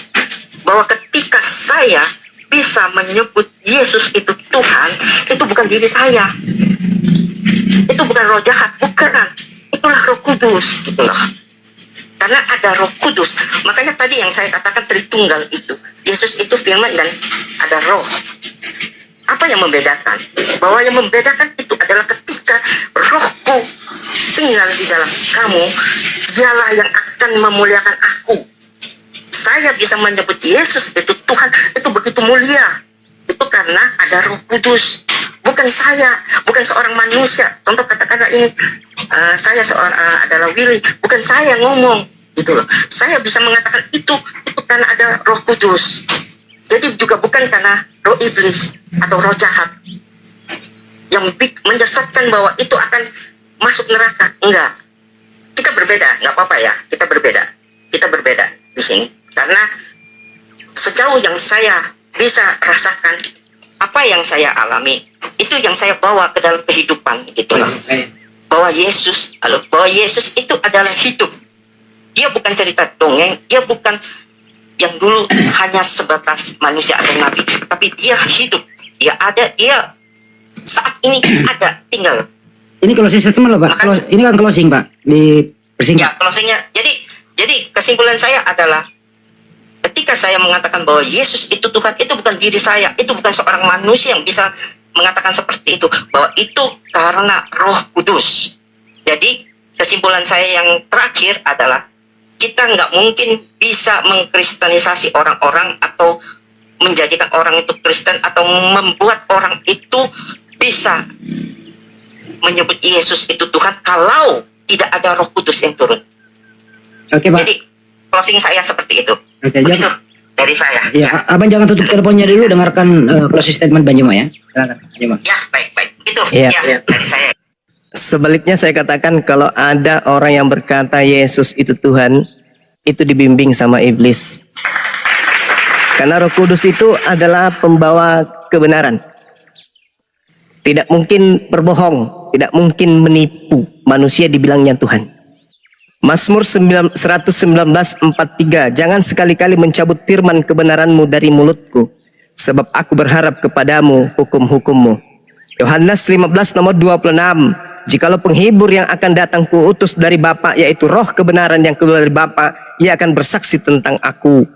Bahwa ketika saya bisa menyebut Yesus itu Tuhan, itu bukan diri saya. Itu bukan roh jahat, bukan. Itulah Roh Kudus, gitu loh. Karena ada Roh Kudus. Makanya tadi yang saya katakan Tritunggal itu, Yesus itu firman dan ada roh. Apa yang membedakan? Bahwa yang membedakan itu adalah ketika rohku tinggal di dalam kamu, dialah yang akan memuliakan aku. Saya bisa menyebut Yesus itu Tuhan, itu begitu mulia. Itu karena ada Roh Kudus. Bukan saya, bukan seorang manusia. Contoh katakanlah ini, saya adalah Willy, bukan saya ngomong, gitu loh. Saya bisa mengatakan itu karena ada Roh Kudus. Jadi juga bukan karena roh iblis atau roh jahat yang menyesatkan bahwa itu akan masuk neraka. Enggak. Kita berbeda, nggak apa-apa ya. Kita berbeda di sini. Karena sejauh yang saya bisa rasakan, apa yang saya alami, itu yang saya bawa ke dalam kehidupan, gitu loh. Bahwa Yesus itu adalah hidup. Dia bukan cerita dongeng, dia bukan yang dulu hanya sebatas manusia atau nabi, tapi dia hidup, dia ada, dia saat ini ada, tinggal. Ini closing statement loh Pak. Ini kan closing Pak, di persingkat. Ya, closingnya. Jadi kesimpulan saya adalah ketika saya mengatakan bahwa Yesus itu Tuhan, itu bukan diri saya, itu bukan seorang manusia yang bisa mengatakan seperti itu, bahwa itu karena Roh Kudus. Jadi kesimpulan saya yang terakhir adalah kita nggak mungkin bisa mengkristenisasi orang-orang atau menjadikan orang itu Kristen atau membuat orang itu bisa menyebut Yesus itu Tuhan kalau tidak ada Roh Kudus yang turun. Oke Pak. Jadi closing saya seperti itu. Oke, begitu dari saya. Ya, Abang jangan tutup teleponnya dulu, dengarkan closing statement Bang Juma ya. Silakan, Bang Juma. Ya, baik. Gitu. Iya. Ya, dari saya. Sebaliknya saya katakan kalau ada orang yang berkata Yesus itu Tuhan, itu dibimbing sama iblis. Karena Roh Kudus itu adalah pembawa kebenaran. Tidak mungkin berbohong, tidak mungkin menipu. Manusia dibilangnya Tuhan. Mazmur 119:43, jangan sekali-kali mencabut firman kebenaranmu dari mulutku, sebab aku berharap kepadamu hukum-hukummu. Yohanes 15 nomor 26, jikalau penghibur yang akan datang kuutus dari Bapa, yaitu roh kebenaran yang keluar dari Bapa, ia akan bersaksi tentang aku.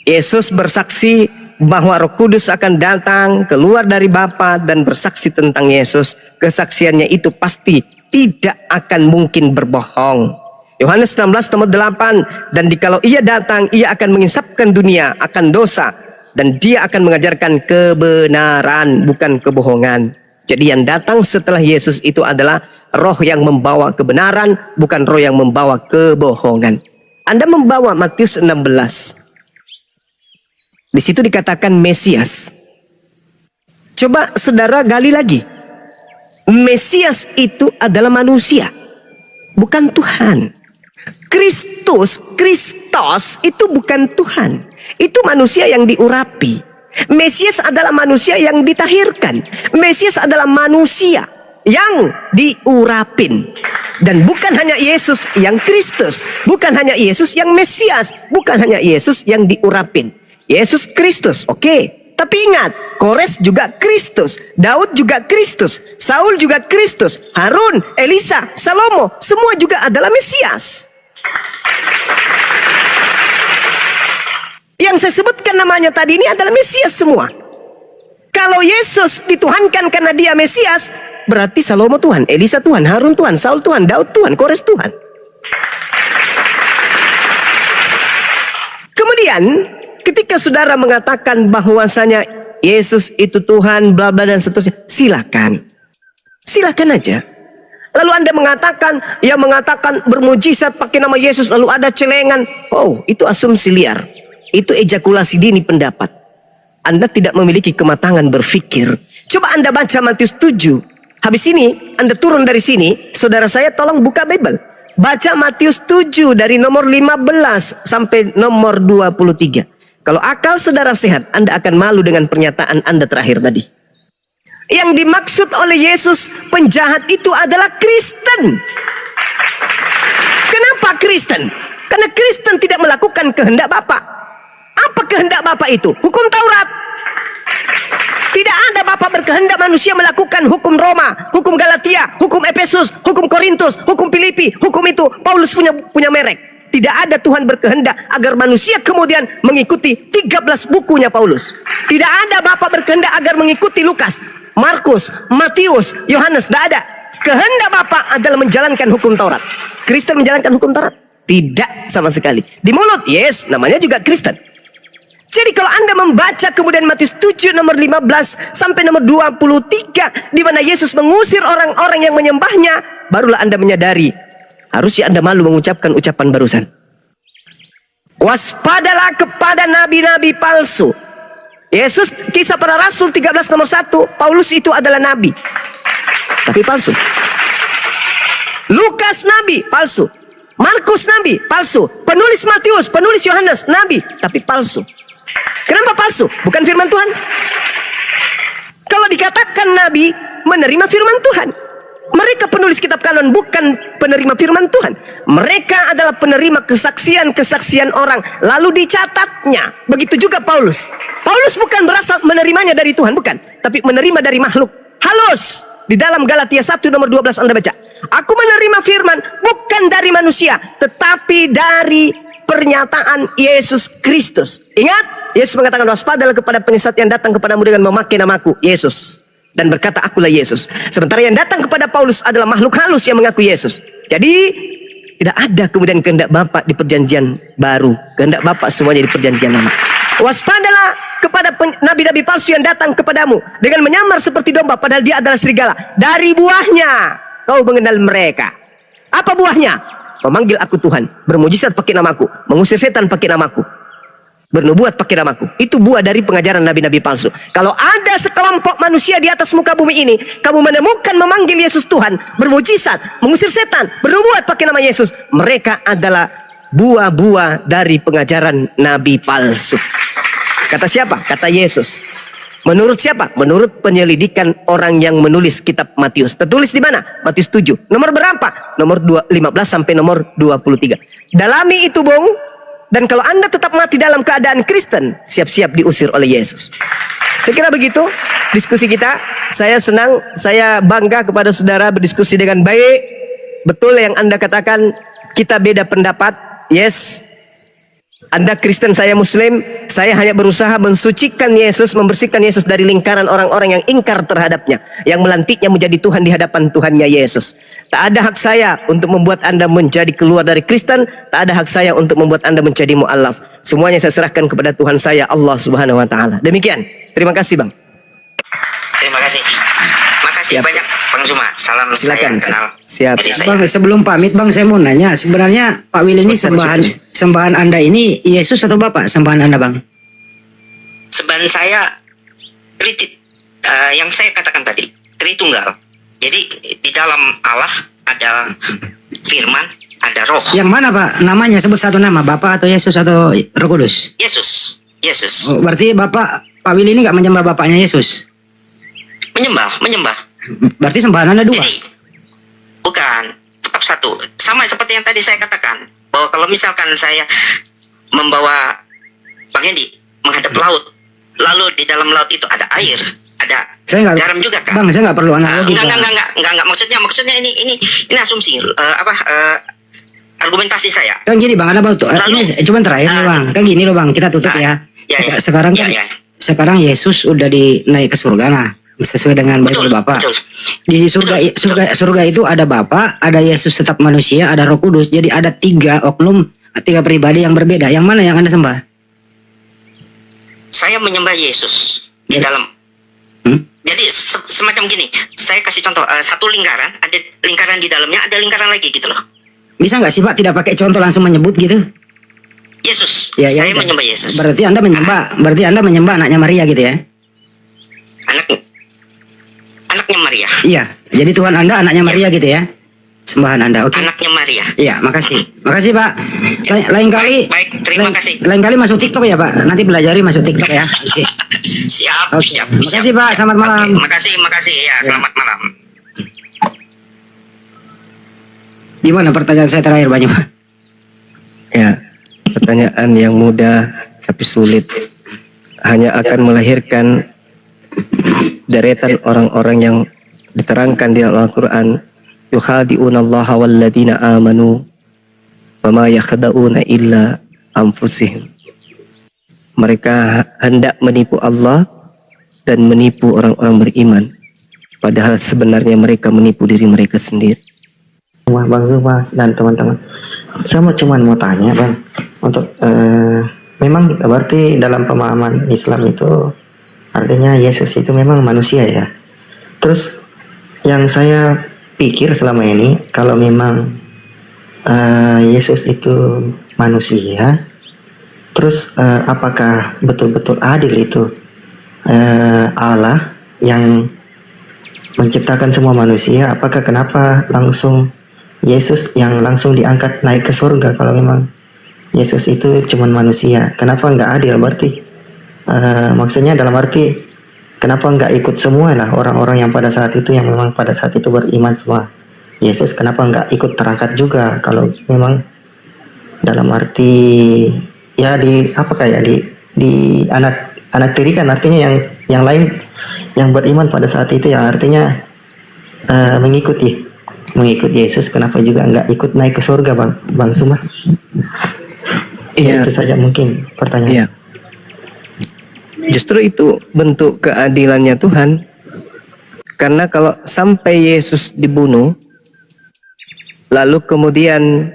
Yesus bersaksi bahwa Roh Kudus akan datang keluar dari Bapa dan bersaksi tentang Yesus. Kesaksiannya itu pasti tidak akan mungkin berbohong. Yohanes 16 nomor 8, dan jikalau ia datang, ia akan mengisapkan dunia akan dosa, dan dia akan mengajarkan kebenaran, bukan kebohongan. Jadi yang datang setelah Yesus itu adalah roh yang membawa kebenaran, bukan roh yang membawa kebohongan. Anda membawa Matius 16. Di situ dikatakan Mesias. Coba saudara gali lagi. Mesias itu adalah manusia, bukan Tuhan. Kristus itu bukan Tuhan. Itu manusia yang diurapi. Mesias adalah manusia yang ditahirkan. Mesias adalah manusia. yang diurapin. Dan bukan hanya Yesus yang Kristus, bukan hanya Yesus yang Mesias, bukan hanya Yesus yang diurapin. Yesus Kristus, oke. Tapi ingat, Kores juga Kristus, Daud juga Kristus, Saul juga Kristus, Harun, Elisa, Salomo, semua juga adalah Mesias. Yang saya sebutkan namanya tadi ini adalah Mesias semua. Kalau Yesus dituhankan karena dia Mesias, berarti Salomo Tuhan, Elisa Tuhan, Harun Tuhan, Saul Tuhan, Daud Tuhan, Kores Tuhan. Kemudian ketika saudara mengatakan bahwasanya Yesus itu Tuhan, bla bla dan seterusnya, silakan. Silakan aja. Lalu Anda mengatakan, yang mengatakan bermujizat pakai nama Yesus, lalu ada celengan. Oh, itu asumsi liar. Itu ejakulasi dini pendapat. Anda tidak memiliki kematangan berpikir. Coba Anda baca Matius 7. Habis ini, Anda turun dari sini, saudara saya tolong buka Bible. Baca Matius 7 dari nomor 15 sampai nomor 23. Kalau akal saudara sehat, Anda akan malu dengan pernyataan Anda terakhir tadi. Yang dimaksud oleh Yesus penjahat itu adalah Kristen. Kenapa Kristen? Karena Kristen tidak melakukan kehendak Bapa. Apa kehendak Bapa itu? Hukum Taurat. Tidak ada Bapa berkehendak manusia melakukan hukum Roma, hukum Galatia, hukum Efesus, hukum Korintus, hukum Filipi, hukum itu. Paulus punya merek. Tidak ada Tuhan berkehendak agar manusia kemudian mengikuti 13 bukunya Paulus. Tidak ada Bapa berkehendak agar mengikuti Lukas, Markus, Matius, Yohanes. Tidak ada. Kehendak Bapa adalah menjalankan hukum Taurat. Kristen menjalankan hukum Taurat? Tidak sama sekali. Di mulut, yes, namanya juga Kristen. Jadi kalau Anda membaca kemudian Matius 7 nomor 15 sampai nomor 23, di mana Yesus mengusir orang-orang yang menyembahnya, barulah Anda menyadari, harusnya Anda malu mengucapkan ucapan barusan. Waspadalah kepada nabi-nabi palsu. Yesus, Kisah Para Rasul 13 nomor 1, Paulus itu adalah nabi, tapi palsu. Lukas nabi, palsu. Markus nabi, palsu. Penulis Matius, penulis Yohanes, nabi, tapi palsu. Kenapa palsu? Bukan firman Tuhan. Kalau dikatakan nabi, menerima firman Tuhan. Mereka penulis kitab kanon bukan penerima firman Tuhan. Mereka adalah penerima kesaksian-kesaksian orang, lalu dicatatnya. Begitu juga Paulus. Paulus bukan berasal menerimanya dari Tuhan, bukan, tapi menerima dari makhluk. Halus. Di dalam Galatia 1 nomor 12 Anda baca, aku menerima firman bukan dari manusia, tetapi dari pernyataan Yesus Kristus. Ingat, Yesus mengatakan, waspadalah kepada penyesat yang datang kepadamu dengan memakai namaku, Yesus, dan berkata, akulah Yesus. Sementara yang datang kepada Paulus adalah makhluk halus yang mengaku Yesus. Jadi tidak ada kemudian kehendak Bapa di perjanjian baru. Kehendak Bapa semuanya di perjanjian lama. Waspadalah kepada nabi-nabi palsu yang datang kepadamu dengan menyamar seperti domba, padahal dia adalah serigala. Dari buahnya kau mengenal mereka. Apa buahnya? Memanggil aku Tuhan, bermujizat pakai namaku, mengusir setan pakai namaku, bernubuat pakai namaku. Itu buah dari pengajaran nabi-nabi palsu. Kalau ada sekelompok manusia di atas muka bumi ini, kamu menemukan memanggil Yesus Tuhan, bermujizat, mengusir setan, bernubuat pakai nama Yesus, mereka adalah buah-buah dari pengajaran nabi palsu. Kata siapa? Kata Yesus. Menurut siapa? Menurut penyelidikan orang yang menulis kitab Matius. Tertulis di mana? Matius 7. Nomor berapa? Nomor 15 sampai nomor 23. Dalami itu, Bung. Dan kalau Anda tetap mati dalam keadaan Kristen, siap-siap diusir oleh Yesus. Saya kira begitu diskusi kita. Saya senang, saya bangga kepada saudara berdiskusi dengan baik. Betul yang Anda katakan, kita beda pendapat. Yes. Anda Kristen, saya Muslim. Saya hanya berusaha mensucikan Yesus, membersihkan Yesus dari lingkaran orang-orang yang ingkar terhadapnya, yang melantiknya menjadi Tuhan di hadapan Tuhannya Yesus. Tak ada hak saya untuk membuat Anda menjadi keluar dari Kristen. Tak ada hak saya untuk membuat Anda menjadi mu'alaf. Semuanya saya serahkan kepada Tuhan saya, Allah Subhanahu Wa Taala. Demikian. Terima kasih, Bang. Terima kasih. Makasih Siap. banyak Bang Zuma. Salam Silakan. saya kenal. Siap. Jadi saya. Bang, sebelum pamit Bang, saya mau nanya, sebenarnya Pak Wil ini sembahan Anda ini Yesus atau Bapak sembahan Anda, Bang? Sembahan saya yang saya katakan tadi, Tritunggal. Jadi di dalam Allah ada firman, ada roh. Yang mana Pak? Namanya sebut satu nama, Bapak atau Yesus atau Roh Kudus? Yesus. Oh, berarti Pak Wil ini nggak menyembah Bapaknya Yesus? Menyembah. Berarti sembahan Anda dua. Jadi bukan, tetap satu. Sama seperti yang tadi saya katakan, bahwa kalau misalkan saya membawa Bang Hendi menghadap laut, lalu di dalam laut itu ada air, ada Saya nggak, garam juga kan? Bang, saya nggak perlu analogi. Bang. Enggak. Maksudnya ini asumsi, argumentasi saya. Kan gini Bang, ada tuh. Ini cuman terakhir nih Bang. Kan gini loh Bang, kita tutup ya. Sekarang kan, sekarang Yesus udah naik ke surga lah, sesuai dengan Bible Bapak. Betul. Di surga itu ada Bapa, ada Yesus tetap manusia, ada Roh Kudus. Jadi ada 3 oknum, 3 pribadi yang berbeda. Yang mana yang Anda sembah? Saya menyembah Yesus di dalam. Jadi semacam gini, saya kasih contoh, satu lingkaran, ada lingkaran di dalamnya, ada lingkaran lagi gitu loh. Bisa nggak sih Pak tidak pakai contoh langsung menyebut gitu? Yesus, Ya, saya menyembah Yesus. Berarti Anda menyembah anaknya Maria gitu ya? Anaknya Maria. Iya, jadi Tuhan Anda anaknya Maria gitu ya? Sembahan Anda, oke? Anaknya Maria. Iya, makasih. Makasih Pak. Lain kali. Baik, terima kasih. Lain kali masuk TikTok ya Pak. Nanti pelajari masuk TikTok ya. Oke. Siap, Oke. siap. Makasih, Pak. Selamat malam. Oke, makasih ya. Selamat malam. Gimana pertanyaan saya terakhir Pak Nyuma? Ya, pertanyaan yang mudah tapi sulit hanya akan melahirkan deretan orang-orang yang diterangkan di dalam Al-Quran. Yukhadi'unallaha walladina amanu wama yakhda'una illa anfusihim. Mereka hendak menipu Allah dan menipu orang-orang beriman, padahal sebenarnya mereka menipu diri mereka sendiri. Bang Zuma dan teman-teman, saya cuma mau tanya Bang, untuk memang berarti dalam pemahaman Islam itu artinya Yesus itu memang manusia ya. Terus yang saya pikir selama ini, kalau memang Yesus itu manusia, terus apakah betul-betul adil itu Allah yang menciptakan semua manusia? Apakah kenapa langsung Yesus yang langsung diangkat naik ke surga kalau memang Yesus itu cuma manusia? Kenapa nggak adil berarti? Maksudnya dalam arti kenapa nggak ikut semua lah orang-orang yang pada saat itu, yang memang pada saat itu beriman semua Yesus, kenapa nggak ikut terangkat juga kalau memang dalam arti ya di apa kayak di anak tirikan, artinya yang lain yang beriman pada saat itu yang artinya mengikut Yesus, kenapa juga nggak ikut naik ke surga Bang Suma? Iya. Itu saja mungkin pertanyaan. Iya. Justru itu bentuk keadilannya Tuhan. Karena kalau sampai Yesus dibunuh, lalu kemudian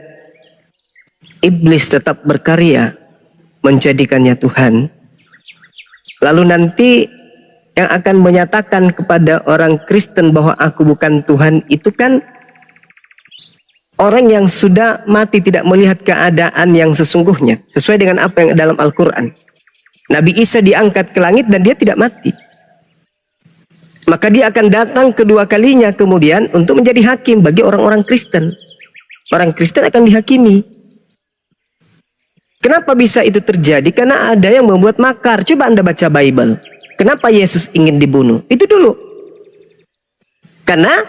iblis tetap berkarya menjadikannya Tuhan, lalu nanti yang akan menyatakan kepada orang Kristen bahwa aku bukan Tuhan itu kan orang yang sudah mati, tidak melihat keadaan yang sesungguhnya sesuai dengan apa yang dalam Al-Quran. Nabi Isa diangkat ke langit dan dia tidak mati. Maka dia akan datang kedua kalinya kemudian untuk menjadi hakim bagi orang-orang Kristen. Orang Kristen akan dihakimi. Kenapa bisa itu terjadi? Karena ada yang membuat makar. Coba Anda baca Bible. Kenapa Yesus ingin dibunuh? Itu dulu. Karena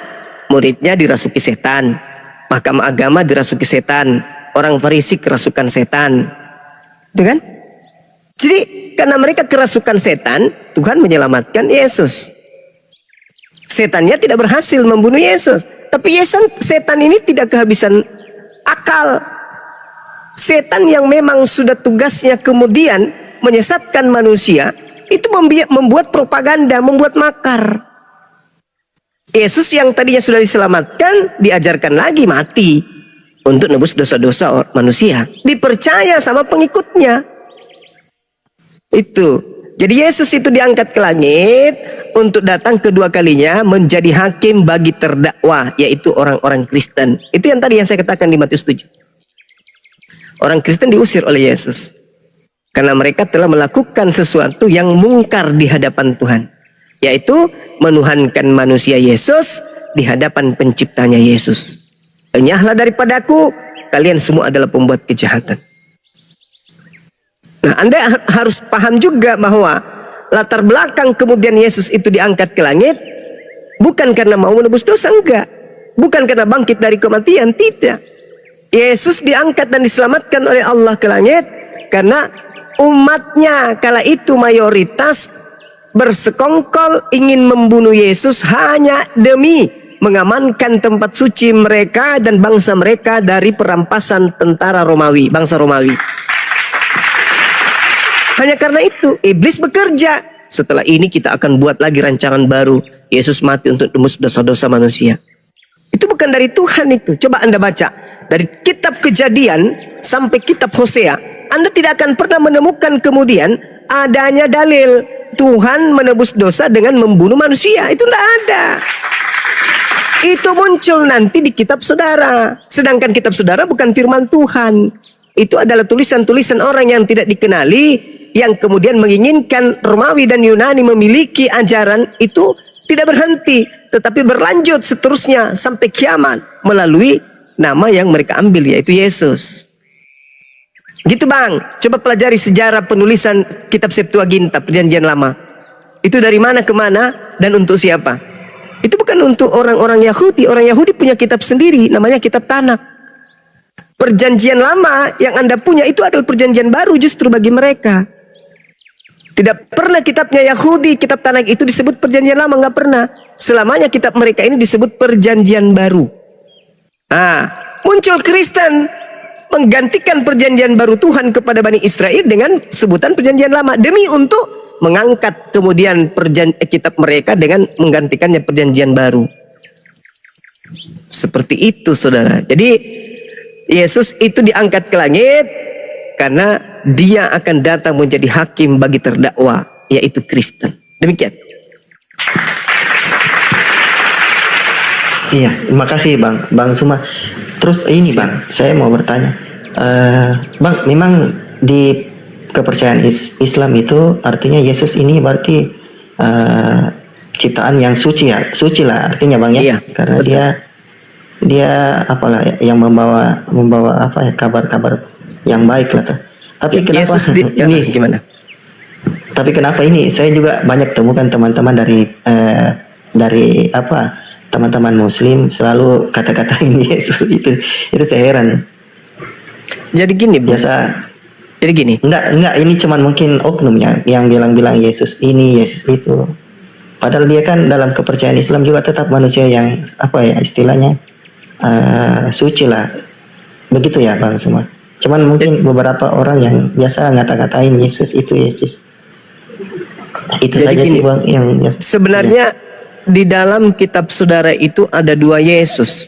muridnya dirasuki setan. Mahkamah agama dirasuki setan. Orang Farisi kerasukan setan. Itu kan? Jadi karena mereka kerasukan setan, Tuhan menyelamatkan Yesus. Setannya tidak berhasil membunuh Yesus. Tapi setan ini tidak kehabisan akal. Setan yang memang sudah tugasnya kemudian menyesatkan manusia, itu membuat propaganda, membuat makar. Yesus yang tadinya sudah diselamatkan, diajarkan lagi mati untuk nebus dosa-dosa manusia. Dipercaya sama pengikutnya. Itu. Jadi Yesus itu diangkat ke langit untuk datang kedua kalinya menjadi hakim bagi terdakwa, yaitu orang-orang Kristen. Itu yang tadi yang saya katakan di Matius 7. Orang Kristen diusir oleh Yesus karena mereka telah melakukan sesuatu yang mungkar di hadapan Tuhan, yaitu menuhankan manusia Yesus di hadapan penciptanya Yesus. Enyahlah daripadaku, kalian semua adalah pembuat kejahatan. Nah, Anda harus paham juga bahwa latar belakang kemudian Yesus itu diangkat ke langit Bukan karena mau menebus dosa, enggak. Bukan karena bangkit dari kematian, tidak. Yesus diangkat dan diselamatkan oleh Allah ke langit karena umatnya kala itu mayoritas bersekongkol ingin membunuh Yesus hanya demi mengamankan tempat suci mereka dan bangsa mereka dari perampasan tentara Romawi, bangsa Romawi. Hanya karena itu iblis bekerja. Setelah ini kita akan buat lagi rancangan baru. Yesus mati untuk tembus dosa-dosa manusia. Itu bukan dari Tuhan itu. Coba Anda baca dari kitab Kejadian sampai kitab Hosea, Anda tidak akan pernah menemukan kemudian adanya dalil Tuhan menebus dosa dengan membunuh manusia. Itu tidak ada. Itu muncul nanti di kitab saudara. Sedangkan kitab saudara bukan firman Tuhan. Itu adalah tulisan-tulisan orang yang tidak dikenali, yang kemudian menginginkan Romawi dan Yunani memiliki ajaran itu tidak berhenti, tetapi berlanjut seterusnya sampai kiamat melalui nama yang mereka ambil, yaitu Yesus. Gitu Bang, coba pelajari sejarah penulisan kitab Septuaginta, Perjanjian Lama. Itu dari mana ke mana dan untuk siapa? Itu bukan untuk orang-orang Yahudi. Orang Yahudi punya kitab sendiri, namanya kitab Tanakh. Perjanjian Lama yang Anda punya itu adalah perjanjian baru justru bagi mereka. Tidak pernah kitabnya Yahudi, kitab Tanakh itu disebut perjanjian lama, nggak pernah. Selamanya kitab mereka ini disebut perjanjian baru. Muncul Kristen menggantikan perjanjian baru Tuhan kepada Bani Israel dengan sebutan perjanjian lama demi untuk mengangkat kemudian kitab mereka dengan menggantikannya perjanjian baru. Seperti itu saudara. Jadi Yesus itu diangkat ke langit karena dia akan datang menjadi hakim bagi terdakwa, yaitu Kristen. Demikian. Iya, terima kasih Bang Suma. Terus ini Siap. Bang, saya mau bertanya, Bang, memang di kepercayaan Islam itu artinya Yesus ini berarti ciptaan yang suci ya, suci lah artinya Bang ya, Iya, karena betul. dia apalah ya, yang membawa apa ya, kabar-kabar yang baik lah tuh. Tapi kenapa Yesus ini gimana? Tapi kenapa ini saya juga banyak temukan teman-teman dari apa, teman-teman Muslim selalu kata-katain Yesus itu saya heran. Jadi gini, Bu. Biasa Jadi gini. enggak ini cuman mungkin oknum yang bilang Yesus ini Yesus itu. Padahal dia kan dalam kepercayaan Islam juga tetap manusia yang apa ya istilahnya suci lah. Begitu ya Bang semua. Cuman mungkin beberapa orang yang biasa ngata-ngatain Yesus itu Yesus. Itu Jadi saja gini, sih Bang yang sebenarnya di dalam kitab saudara itu ada dua Yesus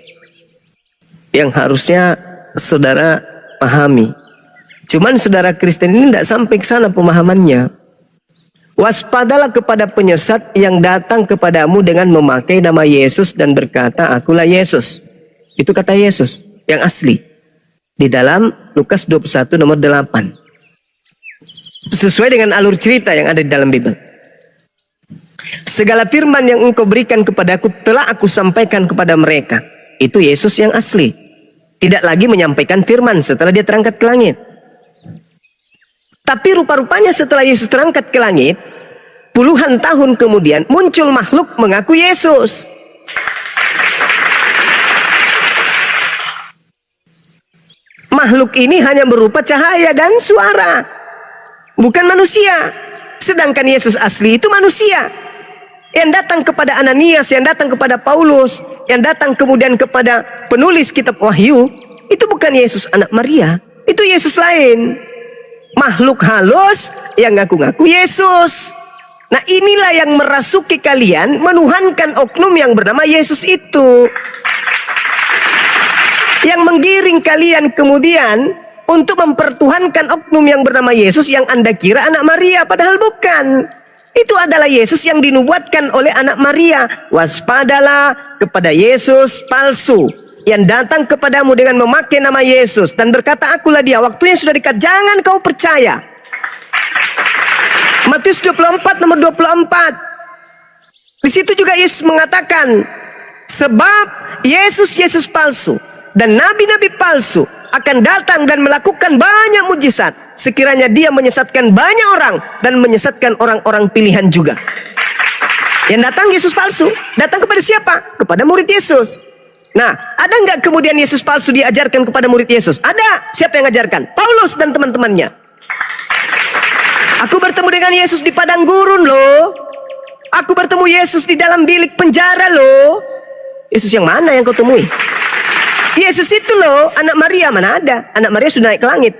yang harusnya saudara pahami. Cuman saudara Kristen ini tidak sampai ke sana pemahamannya. Waspadalah kepada penyesat yang datang kepadamu dengan memakai nama Yesus dan berkata, akulah Yesus. Itu kata Yesus yang asli di dalam Lukas 21 nomor 8. Sesuai dengan alur cerita yang ada di dalam Bible. Segala firman yang engkau berikan kepadaku telah aku sampaikan kepada mereka. Itu Yesus yang asli. Tidak lagi menyampaikan firman setelah dia terangkat ke langit. Tapi rupa-rupanya setelah Yesus terangkat ke langit, puluhan tahun kemudian muncul makhluk mengaku Yesus. Makhluk ini hanya berupa cahaya dan suara, bukan manusia. Sedangkan Yesus asli itu manusia. Yang datang kepada Ananias, yang datang kepada Paulus, yang datang kemudian kepada penulis kitab Wahyu, itu bukan Yesus anak Maria, itu Yesus lain. Makhluk halus yang ngaku-ngaku Yesus. Nah inilah yang merasuki kalian, menuhankan oknum yang bernama Yesus itu, yang menggiring kalian kemudian untuk mempertuhankan oknum yang bernama Yesus yang Anda kira anak Maria, padahal bukan. Itu adalah Yesus yang dinubuatkan oleh anak Maria. Waspadalah kepada Yesus palsu yang datang kepadamu dengan memakai nama Yesus dan berkata, akulah dia, waktunya sudah dekat, jangan kau percaya. Matius 24 nomor 24. Di situ juga Yesus mengatakan, sebab Yesus palsu dan nabi-nabi palsu akan datang dan melakukan banyak mujizat, sekiranya dia menyesatkan banyak orang dan menyesatkan orang-orang pilihan juga. Yang datang Yesus palsu. Datang kepada siapa? Kepada murid Yesus. Nah, ada nggak kemudian Yesus palsu diajarkan kepada murid Yesus? Ada. Siapa yang ngajarkan? Paulus dan teman-temannya. Aku bertemu dengan Yesus di padang gurun loh. Aku bertemu Yesus di dalam bilik penjara loh. Yesus yang mana yang kau temui? Yesus itu loh, anak Maria mana ada? Anak Maria sudah naik ke langit.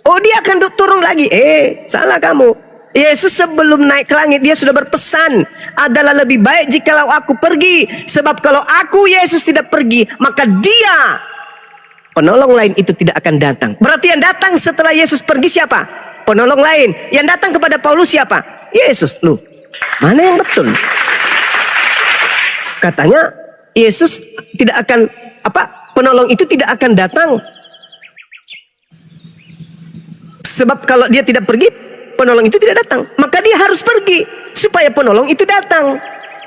Oh, dia akan turun lagi. Salah kamu. Yesus sebelum naik ke langit dia sudah berpesan, adalah lebih baik jikalau aku pergi, sebab kalau aku Yesus tidak pergi, maka dia penolong lain itu tidak akan datang. Berarti yang datang setelah Yesus pergi siapa? Penolong lain. Yang datang kepada Paulus siapa? Yesus. Loh, mana yang betul? Katanya Yesus tidak akan penolong itu tidak akan datang. Sebab kalau dia tidak pergi, penolong itu tidak datang. Maka dia harus pergi supaya penolong itu datang.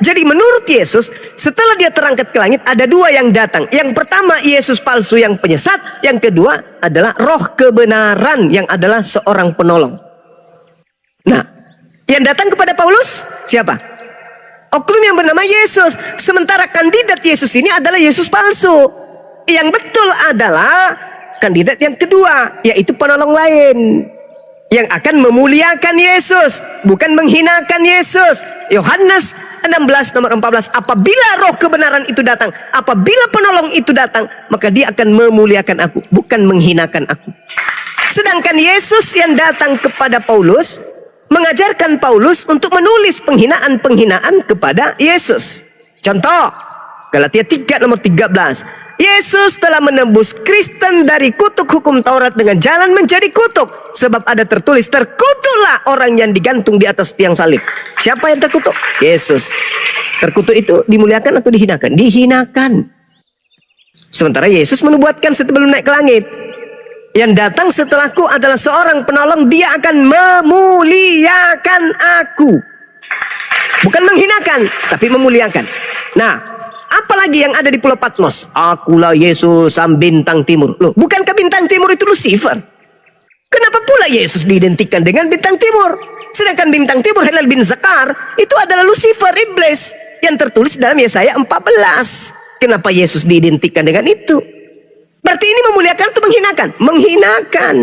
Jadi menurut Yesus, setelah dia terangkat ke langit, ada dua yang datang. Yang pertama Yesus palsu yang penyesat. Yang kedua adalah roh kebenaran yang adalah seorang penolong. Nah, yang datang kepada Paulus siapa? Oknum yang bernama Yesus. Sementara kandidat Yesus ini adalah Yesus palsu. Yang betul adalah kandidat yang kedua, yaitu penolong lain yang akan memuliakan Yesus, bukan menghinakan Yesus. Yohanes 16 nomor 14, apabila roh kebenaran itu datang, apabila penolong itu datang, maka dia akan memuliakan aku, bukan menghinakan aku. Sedangkan Yesus yang datang kepada Paulus, mengajarkan Paulus untuk menulis penghinaan-penghinaan kepada Yesus. Contoh, Galatia 3 nomor 13. Yesus telah menembus Kristen dari kutuk hukum Taurat dengan jalan menjadi kutuk. Sebab ada tertulis, terkutuklah orang yang digantung di atas tiang salib. Siapa yang terkutuk? Yesus. Terkutuk itu dimuliakan atau dihinakan? Dihinakan. Sementara Yesus menubuatkan sebelum naik ke langit, yang datang setelahku adalah seorang penolong, dia akan memuliakan aku. Bukan menghinakan, tapi memuliakan. Nah, apalagi yang ada di Pulau Patmos? Akulah Yesus sang bintang timur. Loh, bukankah bintang timur itu Lucifer? Kenapa pula Yesus diidentikan dengan bintang timur? Sedangkan bintang timur Helel bin Zakar itu adalah Lucifer, iblis, yang tertulis dalam Yesaya 14. Kenapa Yesus diidentikan dengan itu? Berarti ini memuliakan atau menghinakan? Menghinakan.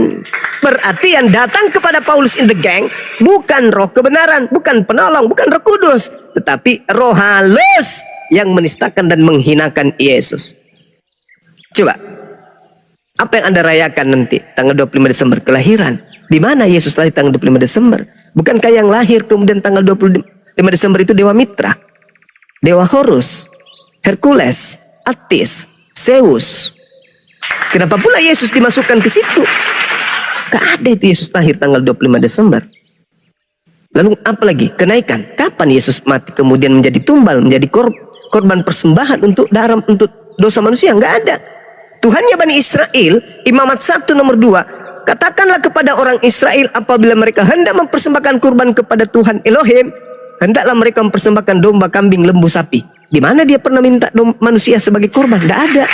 Berarti yang datang kepada Paulus in the gang bukan roh kebenaran, bukan penolong, bukan Roh Kudus, tetapi roh halus yang menistakan dan menghinakan Yesus. Coba, apa yang Anda rayakan nanti tanggal 25 Desember? Kelahiran. Di mana Yesus lahir tanggal 25 Desember? Bukankah yang lahir kemudian tanggal 25 Desember itu Dewa Mitra, Dewa Horus, Hercules, Attis, Zeus? Kenapa pula Yesus dimasukkan ke situ? Gak ada itu Yesus lahir tanggal 25 Desember. Lalu apa lagi? Kenaikan. Kapan Yesus mati kemudian menjadi tumbal, menjadi korban persembahan untuk dosa manusia? Nggak ada. Tuhannya Bani Israel, Imamat 1 nomor 2, katakanlah kepada orang Israel apabila mereka hendak mempersembahkan kurban kepada Tuhan Elohim, hendaklah mereka mempersembahkan domba, kambing, lembu, sapi. Di mana dia pernah minta manusia sebagai kurban? Nggak ada.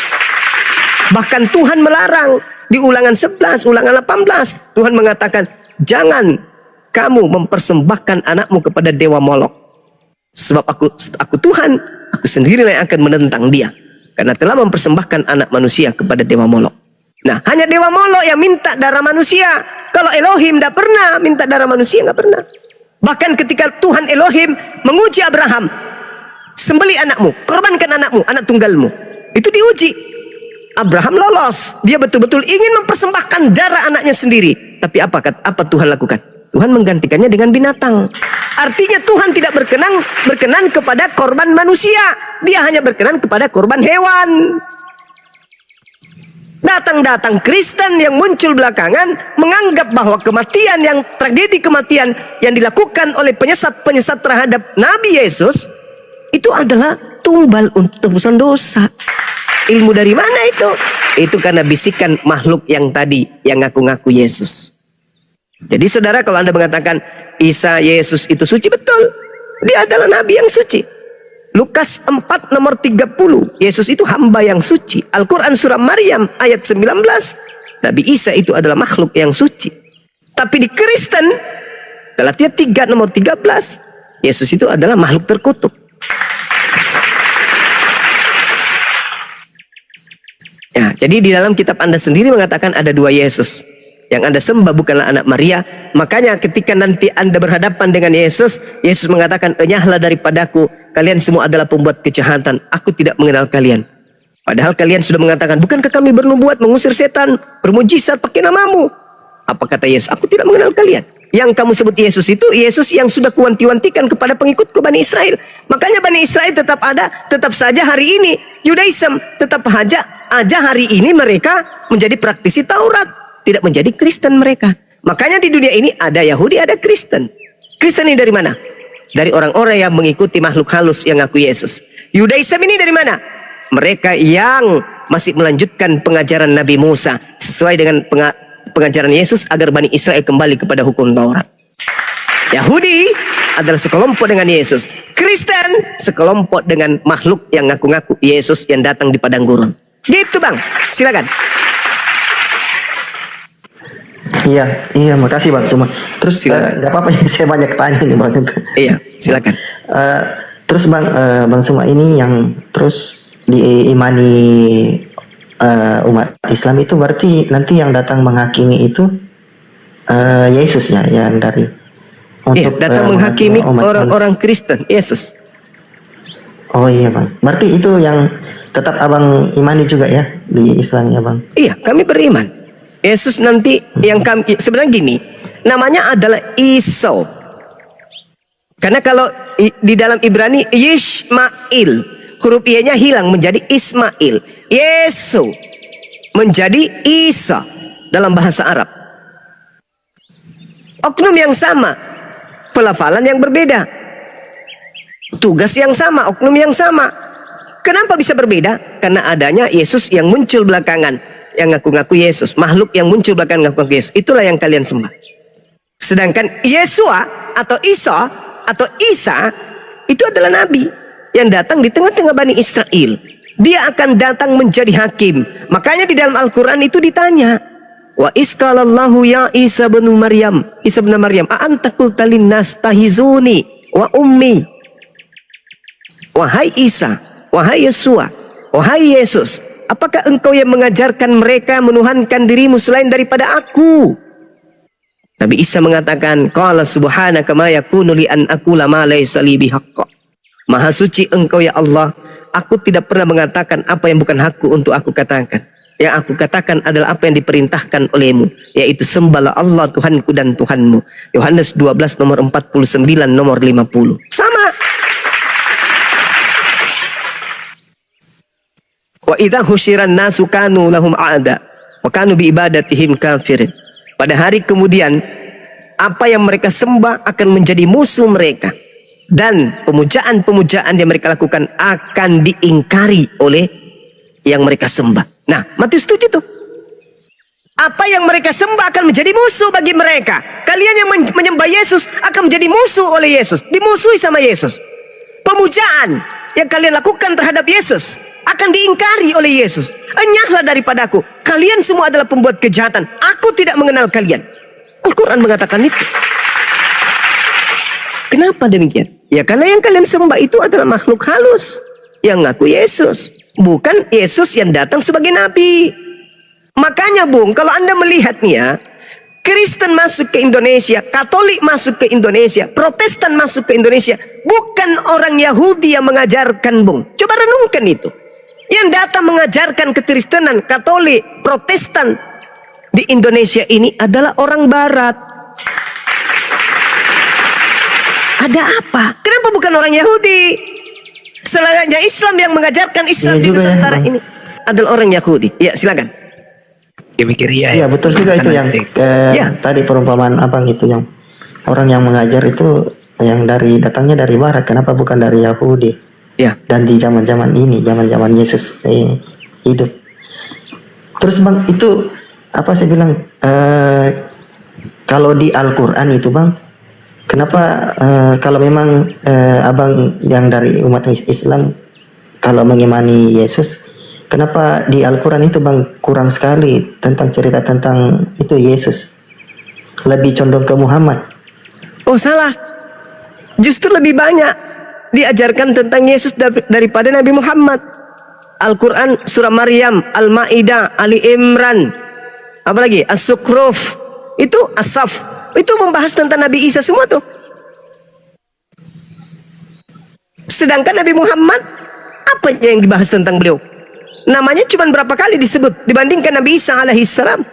Bahkan Tuhan melarang di Ulangan 11, Ulangan 18, Tuhan mengatakan, jangan kamu mempersembahkan anakmu kepada dewa Molok. Sebab aku Tuhan, aku sendirilah yang akan menentang dia, karena telah mempersembahkan anak manusia kepada dewa Molok. Nah, hanya dewa Molok yang minta darah manusia. Kalau Elohim tidak pernah minta darah manusia, nggak pernah. Bahkan ketika Tuhan Elohim menguji Abraham, sembeli anakmu, korbankan anakmu, anak tunggalmu, itu diuji. Abraham lolos, dia betul-betul ingin mempersembahkan darah anaknya sendiri. Tapi apa Tuhan lakukan? Tuhan menggantikannya dengan binatang. Artinya Tuhan tidak berkenan kepada korban manusia. Dia hanya berkenan kepada korban hewan. Datang Kristen yang muncul belakangan menganggap bahwa kematian, yang tragedi kematian yang dilakukan oleh penyesat-penyesat terhadap Nabi Yesus itu adalah tumbal untuk tebusan dosa. Ilmu dari mana itu? Itu karena bisikan makhluk yang tadi, yang ngaku-ngaku Yesus. Jadi saudara, kalau Anda mengatakan Isa Yesus itu suci, betul. Dia adalah Nabi yang suci. Lukas 4 nomor 30, Yesus itu hamba yang suci. Al-Quran surah Maryam ayat 19, Nabi Isa itu adalah makhluk yang suci. Tapi di Kristen, Galatia 3 nomor 13, Yesus itu adalah makhluk terkutuk. Ya, jadi di dalam kitab Anda sendiri mengatakan ada dua Yesus. Yang Anda sembah bukanlah anak Maria. Makanya ketika nanti Anda berhadapan dengan Yesus, Yesus mengatakan, enyahlah daripadaku, kalian semua adalah pembuat kejahatan, aku tidak mengenal kalian. Padahal kalian sudah mengatakan, bukankah kami bernubuat mengusir setan, bermujizat pakai namamu? Apa kata Yesus? Aku tidak mengenal kalian. Yang kamu sebut Yesus itu Yesus yang sudah kuwanti-wantikan kepada pengikutku Bani Israel. Makanya Bani Israel tetap ada, tetap saja hari ini Yudaism, tetap aja hari ini mereka menjadi praktisi Taurat, tidak menjadi Kristen mereka. Makanya di dunia ini ada Yahudi, ada Kristen. Kristen ini dari mana? Dari orang-orang yang mengikuti makhluk halus yang ngaku Yesus. Yudaism ini dari mana? Mereka yang masih melanjutkan pengajaran Nabi Musa sesuai dengan pengajaran Yesus agar Bani Israel kembali kepada hukum Taurat. Yahudi adalah sekelompok dengan Yesus. Kristen sekelompok dengan makhluk yang ngaku-ngaku Yesus yang datang di padang gurun. Gitu Bang, silakan. Iya, makasih Bang Suma. Terus nggak apa-apa ya, saya banyak tanya nih Bang. Iya, silakan. Terus Bang Suma ini yang terus diimani umat Islam itu berarti nanti yang datang menghakimi itu Yesus ya, yang dari untuk datang menghakimi orang-orang Kristen, Yesus. Oh iya Bang, berarti itu yang tetap Abang imani juga ya di Islam ya Bang? Iya, kami beriman. Yesus nanti yang kami sebenarnya gini, namanya adalah Isa. Karena kalau di dalam Ibrani Yishmael, huruf Y-nya hilang menjadi Ismail. Yesus menjadi Isa dalam bahasa Arab. Oknum yang sama, pelafalan yang berbeda, tugas yang sama, oknum yang sama. Kenapa bisa berbeda? Karena adanya Yesus yang muncul belakangan, yang ngaku-ngaku Yesus, makhluk yang muncul belakangan ngaku-ngaku Yesus. Itulah yang kalian sembah. Sedangkan Yesua atau Isa atau Isa itu adalah nabi yang datang di tengah-tengah Bani Israel. Dia akan datang menjadi hakim. Makanya di dalam Al-Quran itu ditanya, wa iskalallahu ya Isa bin Maryam, Isa bin Maryam, a anta qulta linnas tahizuni wa ummi. Wahai Isa, wahai Yesua, wahai Yesus, apakah engkau yang mengajarkan mereka menuhankan dirimu selain daripada aku? Nabi Isa mengatakan, qala subhanaka ma yakunu li an aqula ma laysa li bihaqq. Maha suci engkau ya Allah, aku tidak pernah mengatakan apa yang bukan hakku untuk aku katakan. Yang aku katakan adalah apa yang diperintahkan olehmu, yaitu sembahlah Allah Tuhanku dan Tuhanmu. Yohanes 12 nomor 49 nomor 50. Sama. Wa idza husyiran nasu kanu lahum a'da wa kanu bi ibadatihim kafirin. Pada hari kemudian apa yang mereka sembah akan menjadi musuh mereka, dan pemujaan-pemujaan yang mereka lakukan akan diingkari oleh yang mereka sembah. Nah, Matius 7 tuh. Apa yang mereka sembah akan menjadi musuh bagi mereka. Kalian yang menyembah Yesus akan menjadi musuh oleh Yesus, dimusuhi sama Yesus. Pemujaan yang kalian lakukan terhadap Yesus akan diingkari oleh Yesus. Enyahlah daripadaku, kalian semua adalah pembuat kejahatan, aku tidak mengenal kalian. Al-Quran mengatakan itu. Kenapa demikian? Ya karena yang kalian sembah itu adalah makhluk halus yang ngaku Yesus, bukan Yesus yang datang sebagai nabi. Makanya Bung, kalau Anda melihat nih ya, Kristen masuk ke Indonesia, Katolik masuk ke Indonesia, Protestan masuk ke Indonesia, bukan orang Yahudi yang mengajarkan Bung. Coba renungkan itu. Yang datang mengajarkan kekristenan, Katolik, Protestan di Indonesia ini adalah orang Barat. Ada apa? Kenapa bukan orang Yahudi? Selayaknya Islam yang mengajarkan Islam di Nusantara ini adalah orang Yahudi. Ya silakan. Iya betul juga itu yang tadi perumpamaan abang itu, yang orang yang mengajar itu yang datangnya dari Barat. Kenapa bukan dari Yahudi? Ya. Dan di zaman-zaman ini, zaman-zaman Yesus hidup. Terus Bang, itu apa saya bilang, kalau di Al-Quran itu Bang, kenapa kalau memang abang yang dari umat Islam kalau mengimani Yesus, kenapa di Al-Quran itu Bang kurang sekali tentang cerita tentang itu Yesus, lebih condong ke Muhammad? Oh salah. Justru lebih banyak diajarkan tentang Yesus daripada Nabi Muhammad. Al-Quran surah Maryam, Al-Ma'idah, Ali Imran, apalagi As-Sukhruf, itu As-Saf, itu membahas tentang Nabi Isa semua tuh. Sedangkan Nabi Muhammad, apa yang dibahas tentang beliau? Namanya cuma berapa kali disebut dibandingkan Nabi Isa alaihissalam.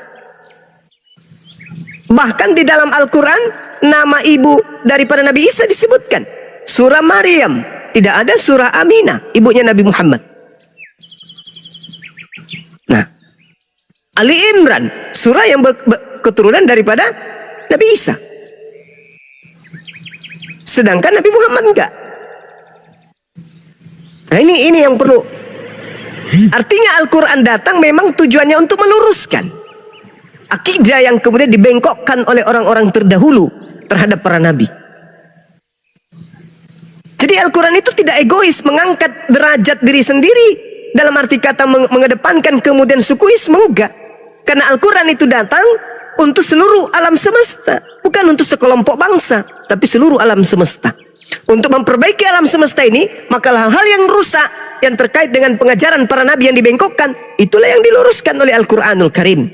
Bahkan di dalam Al-Quran, nama ibu daripada Nabi Isa disebutkan. Surah Maryam, tidak ada surah Aminah, ibunya Nabi Muhammad. Nah, Ali Imran, surah yang keturunan daripada Nabi Isa. Sedangkan Nabi Muhammad enggak. Nah, ini yang perlu. Artinya Al-Quran datang memang tujuannya untuk meluruskan akidah yang kemudian dibengkokkan oleh orang-orang terdahulu terhadap para nabi. Jadi Al-Quran itu tidak egois mengangkat derajat diri sendiri dalam arti kata mengedepankan kemudian sukuisme, enggak. Karena Al-Quran itu datang untuk seluruh alam semesta, bukan untuk sekelompok bangsa, tapi seluruh alam semesta. Untuk memperbaiki alam semesta ini, maka hal-hal yang rusak yang terkait dengan pengajaran para nabi yang dibengkokkan, itulah yang diluruskan oleh Al-Quranul Karim.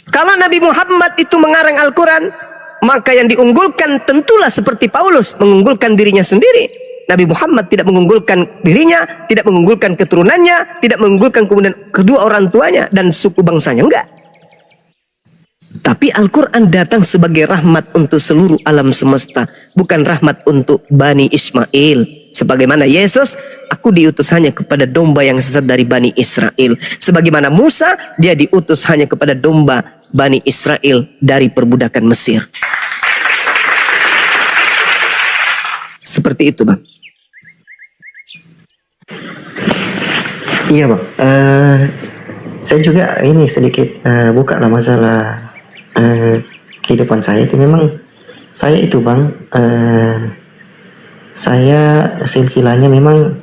Kalau Nabi Muhammad itu mengarang Al-Quran, maka yang diunggulkan tentulah seperti Paulus mengunggulkan dirinya sendiri. Nabi Muhammad tidak mengunggulkan dirinya, tidak mengunggulkan keturunannya, tidak mengunggulkan kemudian kedua orang tuanya dan suku bangsanya, enggak. Tapi Al-Quran datang sebagai rahmat untuk seluruh alam semesta, bukan rahmat untuk Bani Ismail. Sebagaimana Yesus, aku diutus hanya kepada domba yang sesat dari Bani Israel. Sebagaimana Musa, dia diutus hanya kepada domba Bani Israel dari perbudakan Mesir. Seperti itu, Bang. Iya bang, saya juga ini sedikit buka lah masalah kehidupan saya itu. Memang saya itu bang, saya silsilahnya memang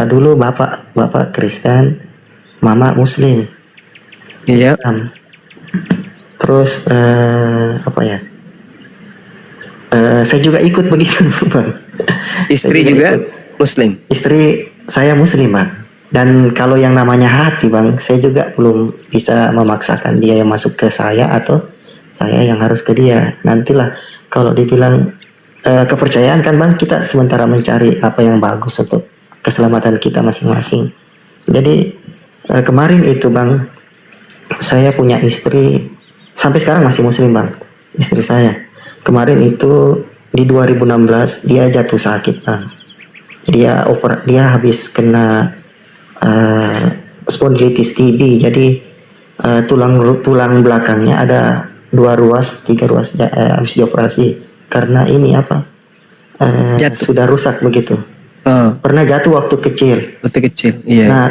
dulu bapak Kristen, mama Muslim. Iya. Terus apa ya? Saya juga ikut begitu bang. Istri juga ikut. Muslim. Istri saya Muslim bang. Dan kalau yang namanya hati bang, saya juga belum bisa memaksakan dia yang masuk ke saya atau saya yang harus ke dia. Nantilah kalau dibilang kepercayaan kan bang, kita sementara mencari apa yang bagus untuk keselamatan kita masing-masing. Jadi kemarin itu bang, saya punya istri, sampai sekarang masih Muslim bang, istri saya. Kemarin itu di 2016 dia jatuh sakit bang. Dia habis kena spondylitis TB, jadi tulang belakangnya ada 3 ruas habis dioperasi karena ini apa sudah rusak begitu. Pernah jatuh waktu kecil. Iya. Nah,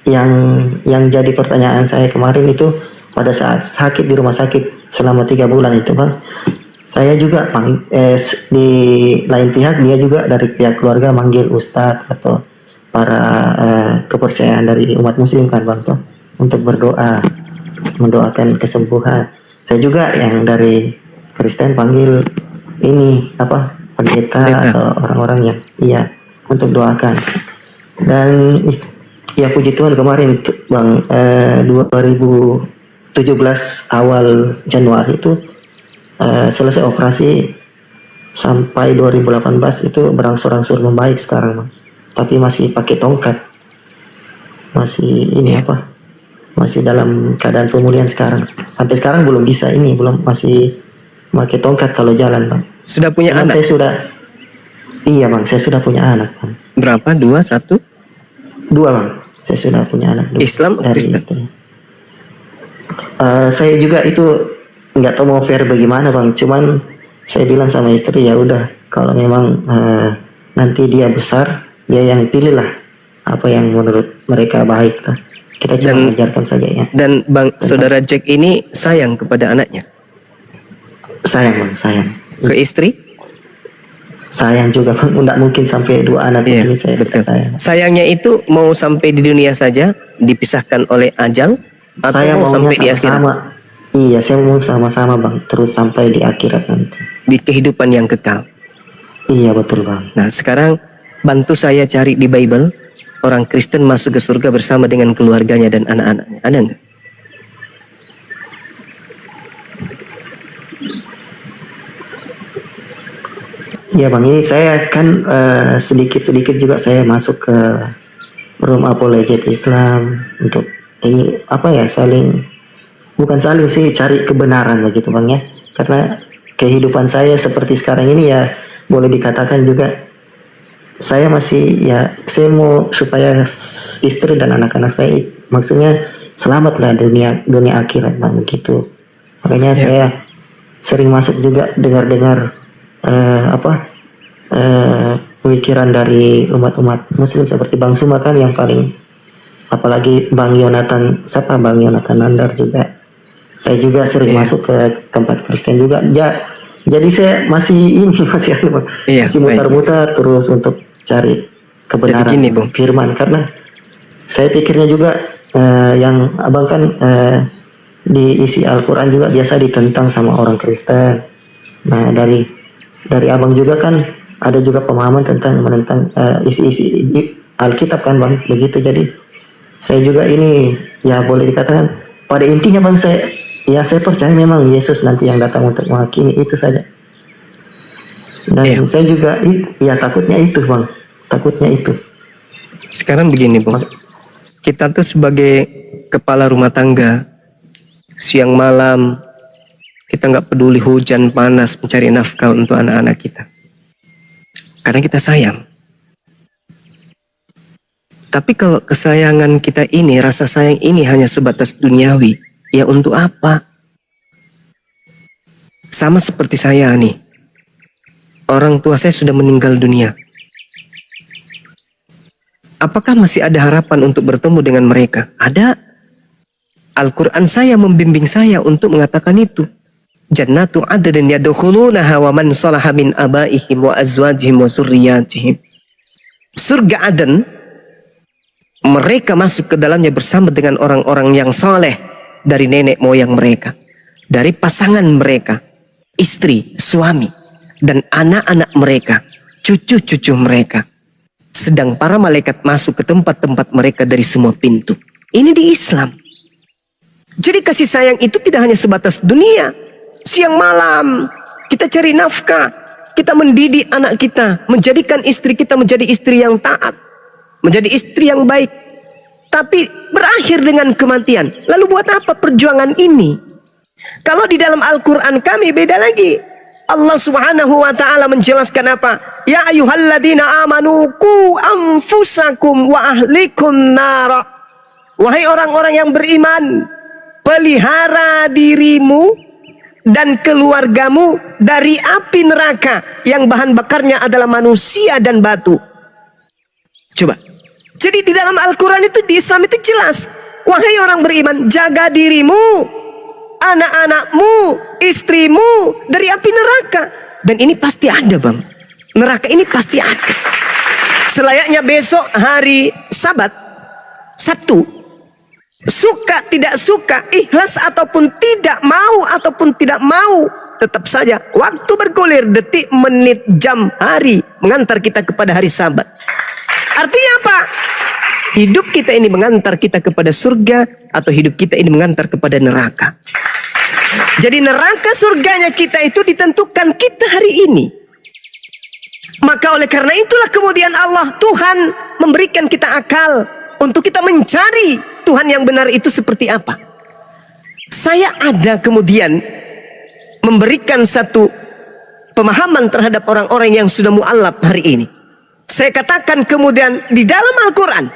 yang jadi pertanyaan saya kemarin itu pada saat sakit di rumah sakit selama 3 bulan itu bang, saya juga di lain pihak dia juga dari pihak keluarga manggil ustadz atau para kepercayaan dari umat muslim kan bang tuh untuk berdoa mendoakan kesembuhan. Saya juga yang dari Kristen panggil ini apa pendeta atau orang-orang yang iya untuk doakan. Dan ya puji Tuhan kemarin itu bang 2017 awal Januari itu selesai operasi sampai 2018 itu berangsur-angsur membaik sekarang bang. Tapi masih pakai tongkat, masih ini apa, masih dalam keadaan pemulihan sekarang. Sampai sekarang belum bisa ini, belum masih pakai tongkat kalau jalan bang. Sudah punya Dan anak? Iya bang, saya sudah punya anak bang. Berapa? 2, 1? 2 bang, saya sudah punya anak. Islam atau Kristen? Saya juga itu nggak tahu mau fair bagaimana bang. Cuman saya bilang sama istri ya udah, kalau memang nanti dia besar, dia yang pilih lah apa yang menurut mereka baik lah. Kita cuma mengajarkan saja ya. Dan bang, saudara Jack ini sayang kepada anaknya? Sayang bang, sayang. Ke istri? Sayang juga bang, nggak mungkin sampai 2 anak Iya, ini saya betul. sayang. Sayangnya itu mau sampai di dunia saja, dipisahkan oleh ajal, atau Saya mau maunya sampai di akhirat? sama-sama. Iya, saya mau sama-sama bang, terus sampai di akhirat nanti. Di kehidupan yang kekal. Iya betul Bang. Nah, sekarang bantu saya cari di Bible orang Kristen masuk ke surga bersama dengan keluarganya dan anak-anaknya. Ada nggak? Iya Bang, ini saya kan sedikit-sedikit juga saya masuk ke room apologet Islam untuk ini apa ya, bukan saling sih, cari kebenaran begitu Bang ya. Karena kehidupan saya seperti sekarang ini ya boleh dikatakan juga saya masih ya, saya mau supaya istri dan anak-anak saya maksudnya selamat lah dunia akhirat Bang begitu. Makanya saya sering masuk juga dengar-dengar pemikiran dari umat-umat muslim seperti Bang Suma kan yang paling, apalagi Bang Yonatan Nandar juga. Saya juga sering masuk ke tempat Kristen juga. Jadi saya masih masih mutar-mutar terus untuk cari kebenaran Jadi gini, Bung. firman, karena saya pikirnya juga yang Abang kan di isi Al-Quran juga biasa ditentang sama orang Kristen. Nah dari Abang juga kan ada juga pemahaman tentang menentang isi-isi Alkitab kan Bang begitu. Jadi saya juga ini ya boleh dikatakan pada intinya Bang, saya percaya memang Yesus nanti yang datang untuk menghakimi, itu saja. Dan saya juga ya takutnya itu Bang, takutnya itu. Sekarang begini, Bung. Kita tuh sebagai kepala rumah tangga, siang malam kita nggak peduli hujan panas mencari nafkah untuk anak-anak kita. Karena kita sayang. Tapi kalau kesayangan kita ini, rasa sayang ini hanya sebatas duniawi, ya untuk apa? Sama seperti saya nih. Orang tua saya sudah meninggal dunia. Apakah masih ada harapan untuk bertemu dengan mereka? Ada. Al-Quran saya membimbing saya untuk mengatakan itu. Jannatu adnin yadkhulunaha wa man salaha min abaihim wa azwajihim wa zurriyatihim. Surga Aden, mereka masuk ke dalamnya bersama dengan orang-orang yang soleh dari nenek moyang mereka, dari pasangan mereka, istri, suami, dan anak-anak mereka, cucu-cucu mereka. Sedang para malaikat masuk ke tempat-tempat mereka dari semua pintu. Ini di Islam. Jadi kasih sayang itu tidak hanya sebatas dunia. Siang malam kita cari nafkah, kita mendidik anak kita, menjadikan istri kita menjadi istri yang taat, menjadi istri yang baik. Tapi berakhir dengan kematian. Lalu buat apa perjuangan ini? Kalau di dalam Al-Quran kami beda lagi. Allah Subhanahu wa ta'ala menjelaskan apa? Ya ayyuhalladzina amanu qu anfusakum wa ahlikum nara. Wahai orang-orang yang beriman, pelihara dirimu dan keluargamu dari api neraka yang bahan bakarnya adalah manusia dan batu. Coba. Jadi di dalam Al-Quran itu, di Islam itu jelas. Wahai orang beriman, jaga dirimu, anak-anakmu, istrimu dari api neraka. Dan ini pasti ada Bang. Neraka ini pasti ada. Selayaknya besok hari Sabat, Sabtu, suka tidak suka, ikhlas ataupun tidak mau, tetap saja waktu bergulir, detik, menit, jam, hari mengantar kita kepada hari Sabat. Artinya apa? Hidup kita ini mengantar kita kepada surga atau hidup kita ini mengantar kepada neraka. Jadi neraka surganya kita itu ditentukan kita hari ini. Maka oleh karena itulah kemudian Allah Tuhan memberikan kita akal untuk kita mencari Tuhan yang benar itu seperti apa. Saya ada kemudian memberikan satu pemahaman terhadap orang-orang yang sudah mu'alaf hari ini. Saya katakan kemudian di dalam Al-Quran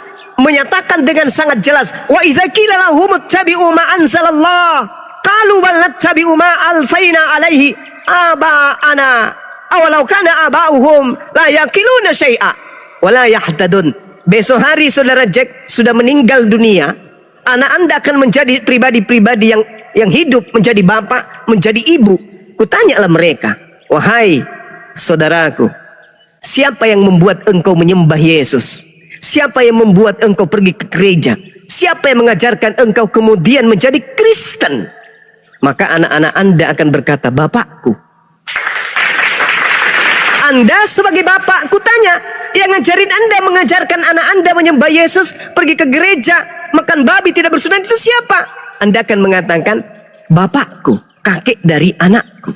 menyatakan dengan sangat jelas, wa iza qila lahum ittabi'u ma anzalallah qalu bal nattabi'u ma alfaina alaihi aba'ana awalau kana aba'uhum la yaqiluna syai'a wa la yahtadun. Besok hari saudara Jack sudah meninggal dunia, anak Anda akan menjadi pribadi-pribadi yang hidup, menjadi bapak, menjadi ibu. Kutanyalah mereka, wahai saudaraku, siapa yang membuat engkau menyembah Yesus? Siapa yang membuat engkau pergi ke gereja? Siapa yang mengajarkan engkau kemudian menjadi Kristen? Maka anak-anak Anda akan berkata, bapakku. Anda sebagai bapak, kutanya, yang ngajarin Anda, mengajarkan anak Anda menyembah Yesus, pergi ke gereja, makan babi, tidak bersunat, itu siapa? Anda akan mengatakan, bapakku, kakek dari anakku.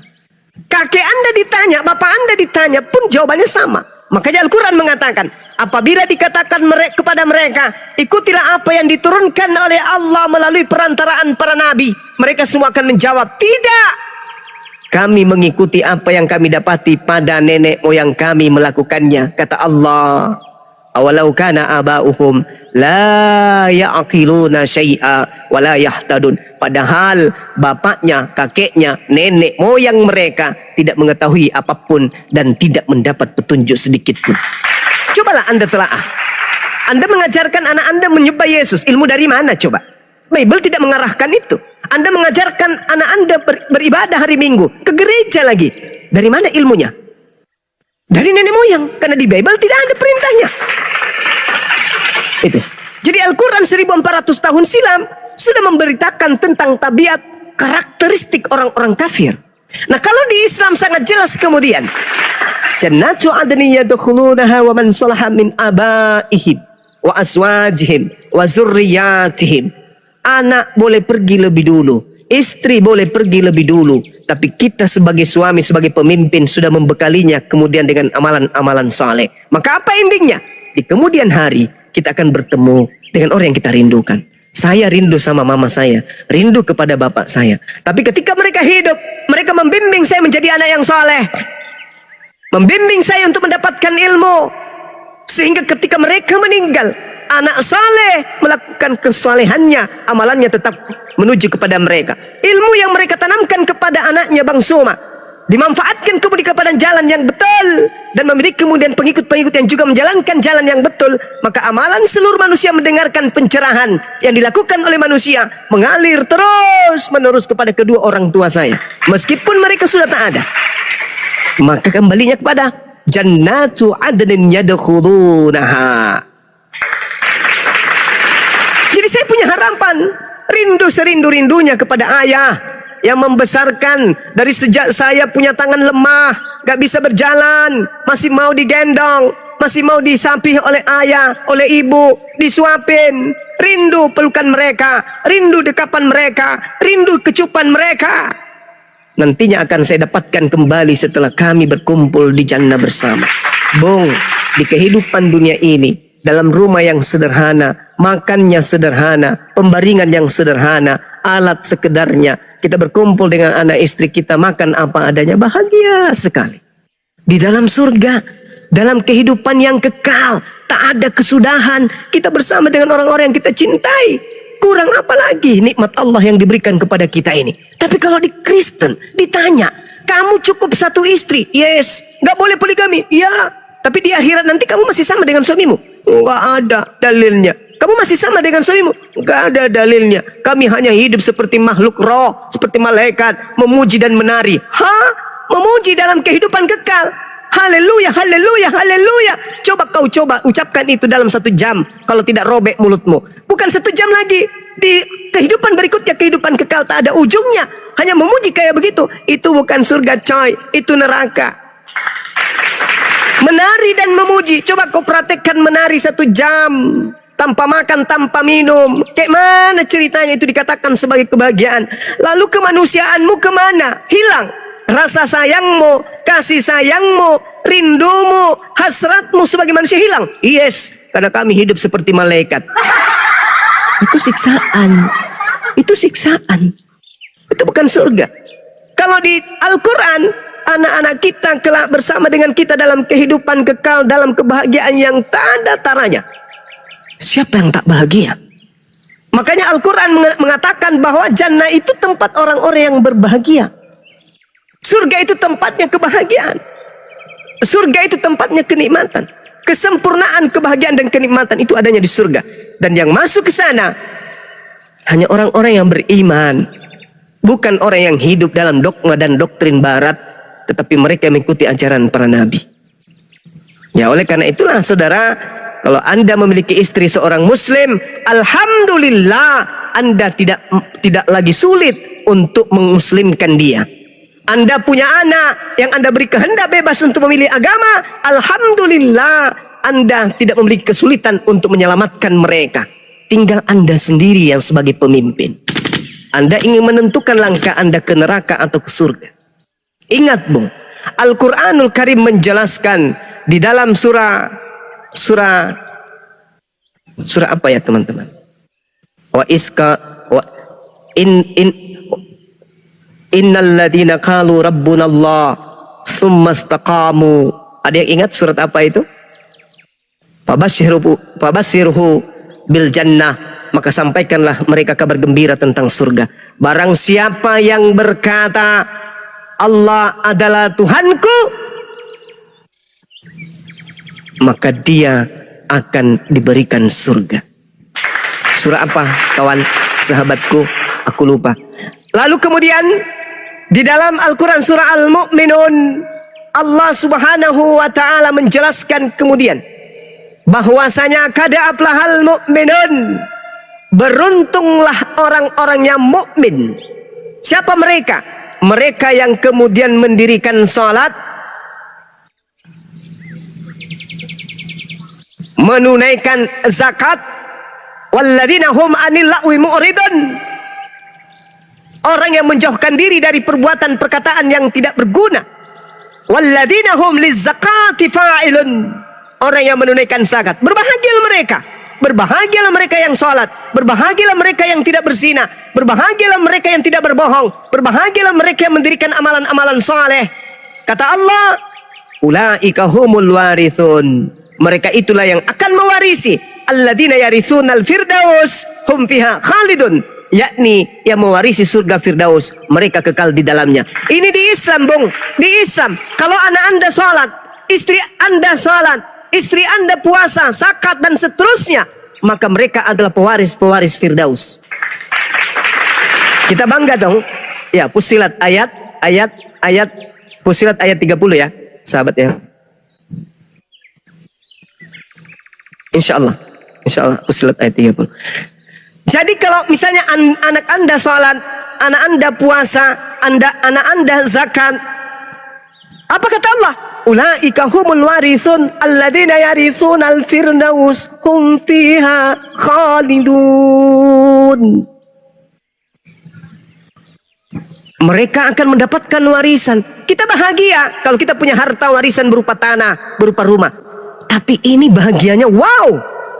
Kakek Anda ditanya, bapak Anda ditanya, pun jawabannya sama. Makanya Al-Quran mengatakan, apabila dikatakan kepada mereka, ikutilah apa yang diturunkan oleh Allah melalui perantaraan para nabi, mereka semua akan menjawab, tidak. Kami mengikuti apa yang kami dapati pada nenek moyang kami melakukannya. Kata Allah, awalau kana aba'uhum la ya'qiluna syai'a wa la yahtadun. Padahal bapaknya, kakeknya, nenek moyang mereka tidak mengetahui apapun dan tidak mendapat petunjuk sedikit pun. Cobalah Anda telaah. Anda mengajarkan anak Anda menyembah Yesus. Ilmu dari mana coba? Bible tidak mengarahkan itu. Anda mengajarkan anak Anda beribadah hari Minggu, ke gereja lagi. Dari mana ilmunya? Dari nenek moyang, karena di Bible tidak ada perintahnya. Itu. Jadi Al-Quran 1400 tahun silam sudah memberitakan tentang tabiat karakteristik orang-orang kafir. Nah, kalau di Islam sangat jelas kemudian, jannatu adnin yadkhulunaha wa man salaha min abaihim wa azwajihim wa zurriyatihim. Anak boleh pergi lebih dulu, istri boleh pergi lebih dulu, tapi kita sebagai suami, sebagai pemimpin sudah membekalinya kemudian dengan amalan-amalan saleh. Maka apa endingnya? Di kemudian hari kita akan bertemu dengan orang yang kita rindukan. Saya rindu sama mama saya, rindu kepada bapak saya. Tapi ketika mereka hidup, mereka membimbing saya menjadi anak yang saleh, membimbing saya untuk mendapatkan ilmu, sehingga ketika mereka meninggal, anak saleh melakukan kesalehannya, amalannya tetap menuju kepada mereka. Ilmu yang mereka tanamkan kepada anaknya Bang Suma dimanfaatkan kemudian kepada jalan yang betul, dan memiliki kemudian pengikut-pengikut yang juga menjalankan jalan yang betul. Maka amalan seluruh manusia mendengarkan pencerahan yang dilakukan oleh manusia mengalir terus menerus kepada kedua orang tua saya, meskipun mereka sudah tak ada. Maka kembalinya kepada jannatu adnin yadkhulunaha. Jadi saya punya harapan, rindu serindu-rindunya kepada ayah yang membesarkan dari sejak saya punya tangan lemah, gak bisa berjalan, masih mau digendong, masih mau disapih oleh ayah, oleh ibu, disuapin. Rindu pelukan mereka, rindu dekapan mereka, rindu kecupan mereka. Nantinya akan saya dapatkan kembali setelah kami berkumpul di jannah bersama. Bung, di kehidupan dunia ini, dalam rumah yang sederhana, makannya sederhana, pembaringan yang sederhana, alat sekedarnya, kita berkumpul dengan anak istri kita, makan apa adanya, bahagia sekali. Di dalam surga, dalam kehidupan yang kekal, tak ada kesudahan, kita bersama dengan orang-orang yang kita cintai. Kurang apa lagi nikmat Allah yang diberikan kepada kita ini? Tapi kalau di Kristen ditanya, kamu cukup satu istri? Yes. Gak boleh poligami? Ya. Tapi di akhirat nanti kamu masih sama dengan suamimu? Enggak ada dalilnya. Kamu masih sama dengan suamimu? Enggak ada dalilnya. Kami hanya hidup seperti makhluk roh, seperti malaikat, memuji dan menari. Memuji dalam kehidupan kekal. Haleluya, haleluya, haleluya. Coba kau ucapkan itu dalam 1 jam. Kalau tidak robek mulutmu. Bukan 1 jam lagi. Di kehidupan berikutnya, kehidupan kekal tak ada ujungnya. Hanya memuji kayak begitu. Itu bukan surga coy. Itu neraka. Menari dan memuji. Coba kau praktekkan menari 1 jam. Tanpa makan, tanpa minum. Kayak mana ceritanya itu dikatakan sebagai kebahagiaan. Lalu kemanusiaanmu kemana? Hilang. Rasa sayangmu, kasih sayangmu, rindumu, hasratmu sebagai manusia hilang. Yes, karena kami hidup seperti malaikat. Itu siksaan. Itu siksaan. Itu bukan surga. Kalau di Al-Quran, anak-anak kita kelak bersama dengan kita dalam kehidupan kekal, dalam kebahagiaan yang tak ada taranya. Siapa yang tak bahagia? Makanya Al-Quran mengatakan bahwa jannah itu tempat orang-orang yang berbahagia. Surga itu tempatnya kebahagiaan. Surga itu tempatnya kenikmatan. Kesempurnaan kebahagiaan dan kenikmatan itu adanya di surga. Dan yang masuk ke sana hanya orang-orang yang beriman. Bukan orang yang hidup dalam dogma dan doktrin barat, tetapi mereka mengikuti ajaran para nabi. Ya, oleh karena itulah saudara, kalau Anda memiliki istri seorang muslim, alhamdulillah Anda tidak lagi sulit untuk mengmuslimkan dia. Anda punya anak yang Anda beri kehendak bebas untuk memilih agama, alhamdulillah Anda tidak memiliki kesulitan untuk menyelamatkan mereka. Tinggal Anda sendiri yang sebagai pemimpin. Anda ingin menentukan langkah Anda ke neraka atau ke surga. Ingat bung, Al-Quranul Karim menjelaskan di dalam surah apa ya teman-teman? Innal ladina qalu rabbunallah tsumma istaqamu. Ada yang ingat surat apa itu? Fabashirhu bil jannah. Maka sampaikanlah mereka kabar gembira tentang surga. Barang siapa yang berkata Allah adalah Tuhanku, maka dia akan diberikan surga. Surah apa kawan sahabatku? Aku lupa. Lalu kemudian di dalam Al-Quran surah Al-Mu'minun, Allah subhanahu wa ta'ala menjelaskan kemudian bahwasanya kada aflahal mu'minun, beruntunglah orang-orang yang mukmin. Siapa mereka? Mereka yang kemudian mendirikan salat, menunaikan zakat, walladzina hum 'anil lagwi mu'ridun. Orang yang menjauhkan diri dari perbuatan perkataan yang tidak berguna. Walladzina hum lizzakati fa'ilun. Orang yang menunaikan zakat. Berbahagialah mereka. Berbahagialah mereka yang salat. Berbahagialah mereka yang tidak berzina. Berbahagialah mereka yang tidak berbohong. Berbahagialah mereka yang mendirikan amalan-amalan saleh. Kata Allah, ulaika humul warithun. Mereka itulah yang akan mewarisi. Alladzina yarithunal firdaus hum fiha khalidun. Yakni yang mewarisi surga Firdaus, mereka kekal di dalamnya. Ini di Islam bung, di Islam. Kalau anak Anda salat, istri Anda salat, istri Anda puasa, zakat dan seterusnya, maka mereka adalah pewaris Firdaus. Kita bangga dong. Ya, Fussilat ayat Fussilat ayat 30 ya, sahabat ya. Insya Allah Fussilat ayat 30. Jadi kalau misalnya anak Anda sholat, anak Anda puasa, anak Anda zakat, apa kata Allah? Ulaika humul warithun alladzina yarithunal firdaus hum fiha khalidun. Mereka akan mendapatkan warisan. Kita bahagia kalau kita punya harta warisan berupa tanah, berupa rumah. Tapi ini bahagianya wow,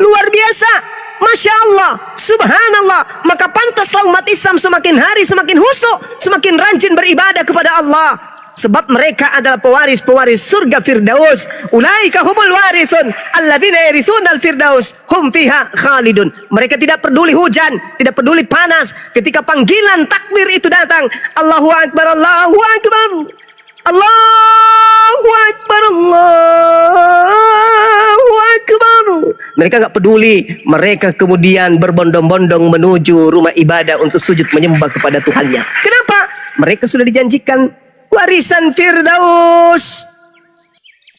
luar biasa. Masya Allah, subhanallah. Maka pantaslah umat Islam semakin hari semakin khusyuk, semakin rajin beribadah kepada Allah. Sebab mereka adalah pewaris surga Firdaus. Ulaika humul warithun alladzina yarithunal firdaus hum fiha khalidun. Mereka tidak peduli hujan, tidak peduli panas. Ketika panggilan takbir itu datang, Allahu Akbar, Allahu Akbar, Allahu Akbar, Allahu Akbar. Mereka gak peduli. Mereka kemudian berbondong-bondong menuju rumah ibadah untuk sujud menyembah kepada Tuhannya. Kenapa? Mereka sudah dijanjikan warisan Firdaus.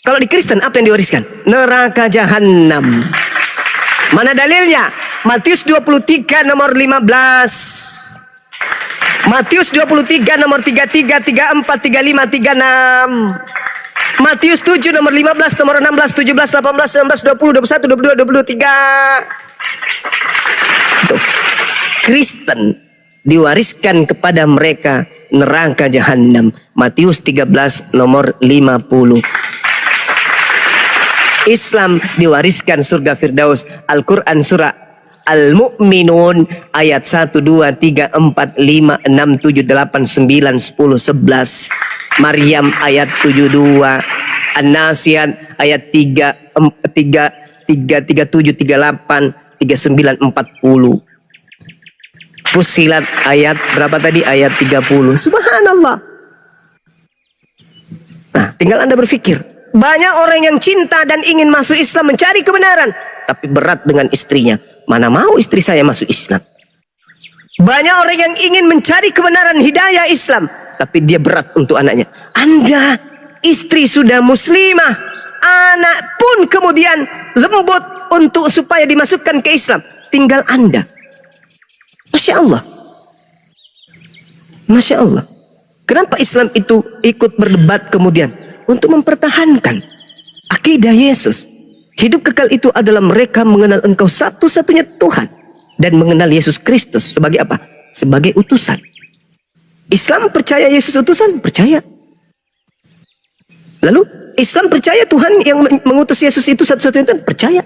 Kalau di Kristen apa yang diwariskan? Neraka jahanam. Mana dalilnya? Matius 23 nomor 15. Matius 23 nomor 33, 34, 35, 36. Matius 7 nomor 15, nomor 16, 17, 18, 19, 20, 21, 22, 23. Tuh. Kristen diwariskan kepada mereka neraka jahanam. Matius 13 nomor 50. Islam diwariskan surga Firdaus. Al-Quran surah Al-Mu'minun ayat 1, 2, 3, 4, 5, 6, 7, 8, 9, 10, 11. Maryam ayat 72. An-Nasiyat ayat 3, 37, 38, 39, 40. Fussilat ayat berapa tadi? Ayat 30. Subhanallah. Nah, tinggal Anda berpikir. Banyak orang yang cinta dan ingin masuk Islam mencari kebenaran, tapi berat dengan istrinya. Mana mau istri saya masuk Islam? Banyak orang yang ingin mencari kebenaran hidayah Islam, tapi dia berat untuk anaknya. Anda istri sudah muslimah, anak pun kemudian lembut untuk supaya dimasukkan ke Islam. Tinggal Anda. Masya Allah. Masya Allah. Kenapa Islam itu ikut berdebat kemudian? Untuk mempertahankan akidah Yesus. Hidup kekal itu adalah mereka mengenal Engkau satu-satunya Tuhan. Dan mengenal Yesus Kristus sebagai apa? Sebagai utusan. Islam percaya Yesus utusan? Percaya. Lalu Islam percaya Tuhan yang mengutus Yesus itu satu-satunya Tuhan? Percaya.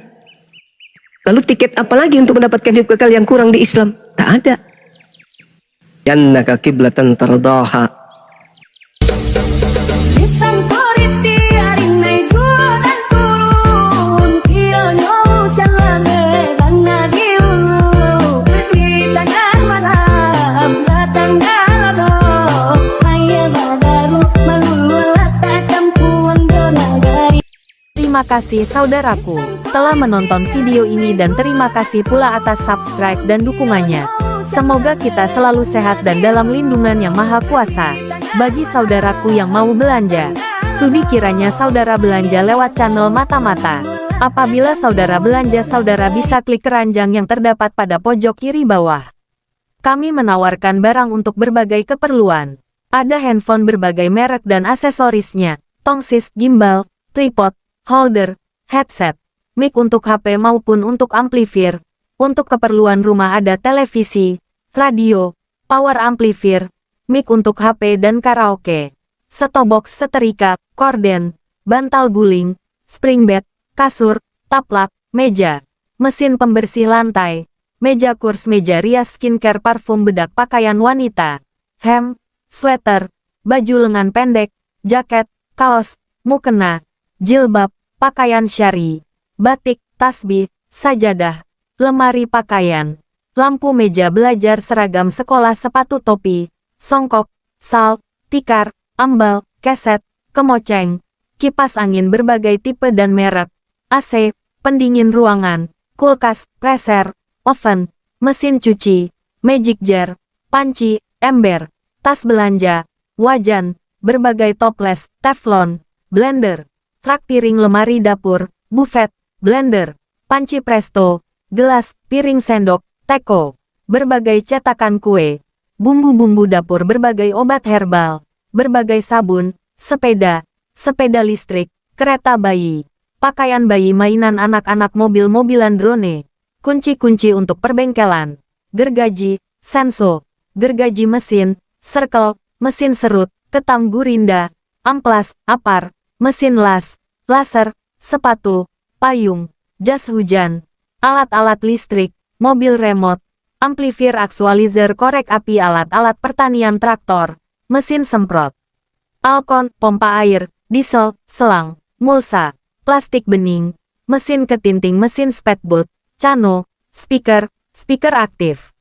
Lalu tiket apa lagi untuk mendapatkan hidup kekal yang kurang di Islam? Tak ada. Jannaka kiblatan tardaha. Terima kasih saudaraku telah menonton video ini dan terima kasih pula atas subscribe dan dukungannya. Semoga kita selalu sehat dan dalam lindungan yang maha kuasa. Bagi saudaraku yang mau belanja, sudi kiranya saudara belanja lewat channel Mata-Mata. Apabila saudara belanja, saudara bisa klik keranjang yang terdapat pada pojok kiri bawah. Kami menawarkan barang untuk berbagai keperluan. Ada handphone berbagai merek dan aksesorisnya, tongsis, gimbal, tripod, holder, headset, mic untuk HP maupun untuk amplifier. Untuk keperluan rumah ada televisi, radio, power amplifier, mic untuk HP dan karaoke, set-top-box, setrika, korden, bantal guling, spring bed, kasur, taplak, meja, mesin pembersih lantai, meja kurs, meja rias, skincare, parfum, bedak, pakaian wanita, hem, sweater, baju lengan pendek, jaket, kaos, mukena, jilbab, pakaian syari, batik, tasbih, sajadah, lemari pakaian, lampu meja belajar, seragam sekolah, sepatu, topi, songkok, sal, tikar, ambal, keset, kemoceng, kipas angin berbagai tipe dan merek, AC, pendingin ruangan, kulkas, freezer, oven, mesin cuci, magic jar, panci, ember, tas belanja, wajan, berbagai toples, teflon, blender, rak piring, lemari dapur, buffet, blender, panci presto, gelas, piring sendok, teko, berbagai cetakan kue, bumbu-bumbu dapur, berbagai obat herbal, berbagai sabun, sepeda, sepeda listrik, kereta bayi, pakaian bayi, mainan anak-anak, mobil-mobilan, drone, kunci-kunci untuk perbengkelan, gergaji, senso, gergaji mesin, circle, mesin serut, ketam gurinda, amplas, apar, mesin las, laser, sepatu, payung, jas hujan, alat-alat listrik, mobil remote, amplifier, actualizer, korek api, alat-alat pertanian, traktor, mesin semprot, alkon, pompa air, diesel, selang, mulsa, plastik bening, mesin ketinting, mesin speedboat, cano, speaker, speaker aktif,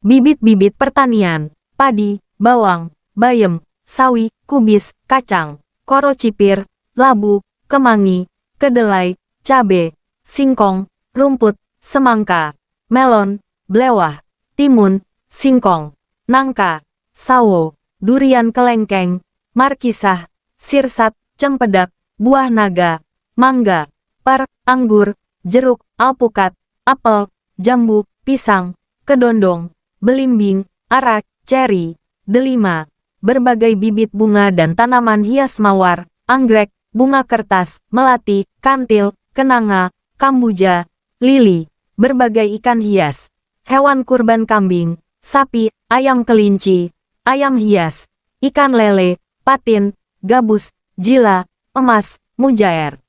bibit-bibit pertanian, padi, bawang, bayam, sawi, kubis, kacang, koro cipir, labu, kemangi, kedelai, cabe, singkong, rumput, semangka, melon, blewah, timun, singkong, nangka, sawo, durian, kelengkeng, markisah, sirsat, cempedak, buah naga, mangga, per, anggur, jeruk, alpukat, apel, jambu, pisang, kedondong, belimbing, arak, ceri, delima, berbagai bibit bunga dan tanaman hias, mawar, anggrek, bunga kertas, melati, kantil, kenanga, kambuja, lili, berbagai ikan hias, hewan kurban, kambing, sapi, ayam kelinci, ayam hias, ikan lele, patin, gabus, jila, emas, mujair,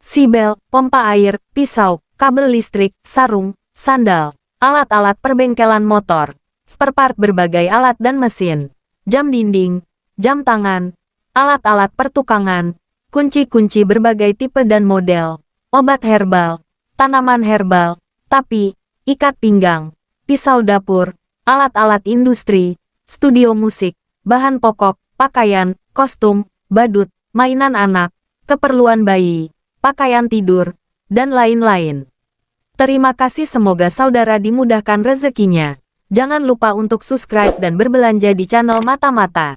sibel, pompa air, pisau, kabel listrik, sarung, sandal, alat-alat perbengkelan motor, spare part berbagai alat dan mesin, jam dinding, jam tangan, alat-alat pertukangan, kunci-kunci berbagai tipe dan model, obat herbal, tanaman herbal, tapi, ikat pinggang, pisau dapur, alat-alat industri, studio musik, bahan pokok, pakaian, kostum, badut, mainan anak, keperluan bayi, pakaian tidur, dan lain-lain. Terima kasih, semoga saudara dimudahkan rezekinya. Jangan lupa untuk subscribe dan berbelanja di channel Mata-Mata.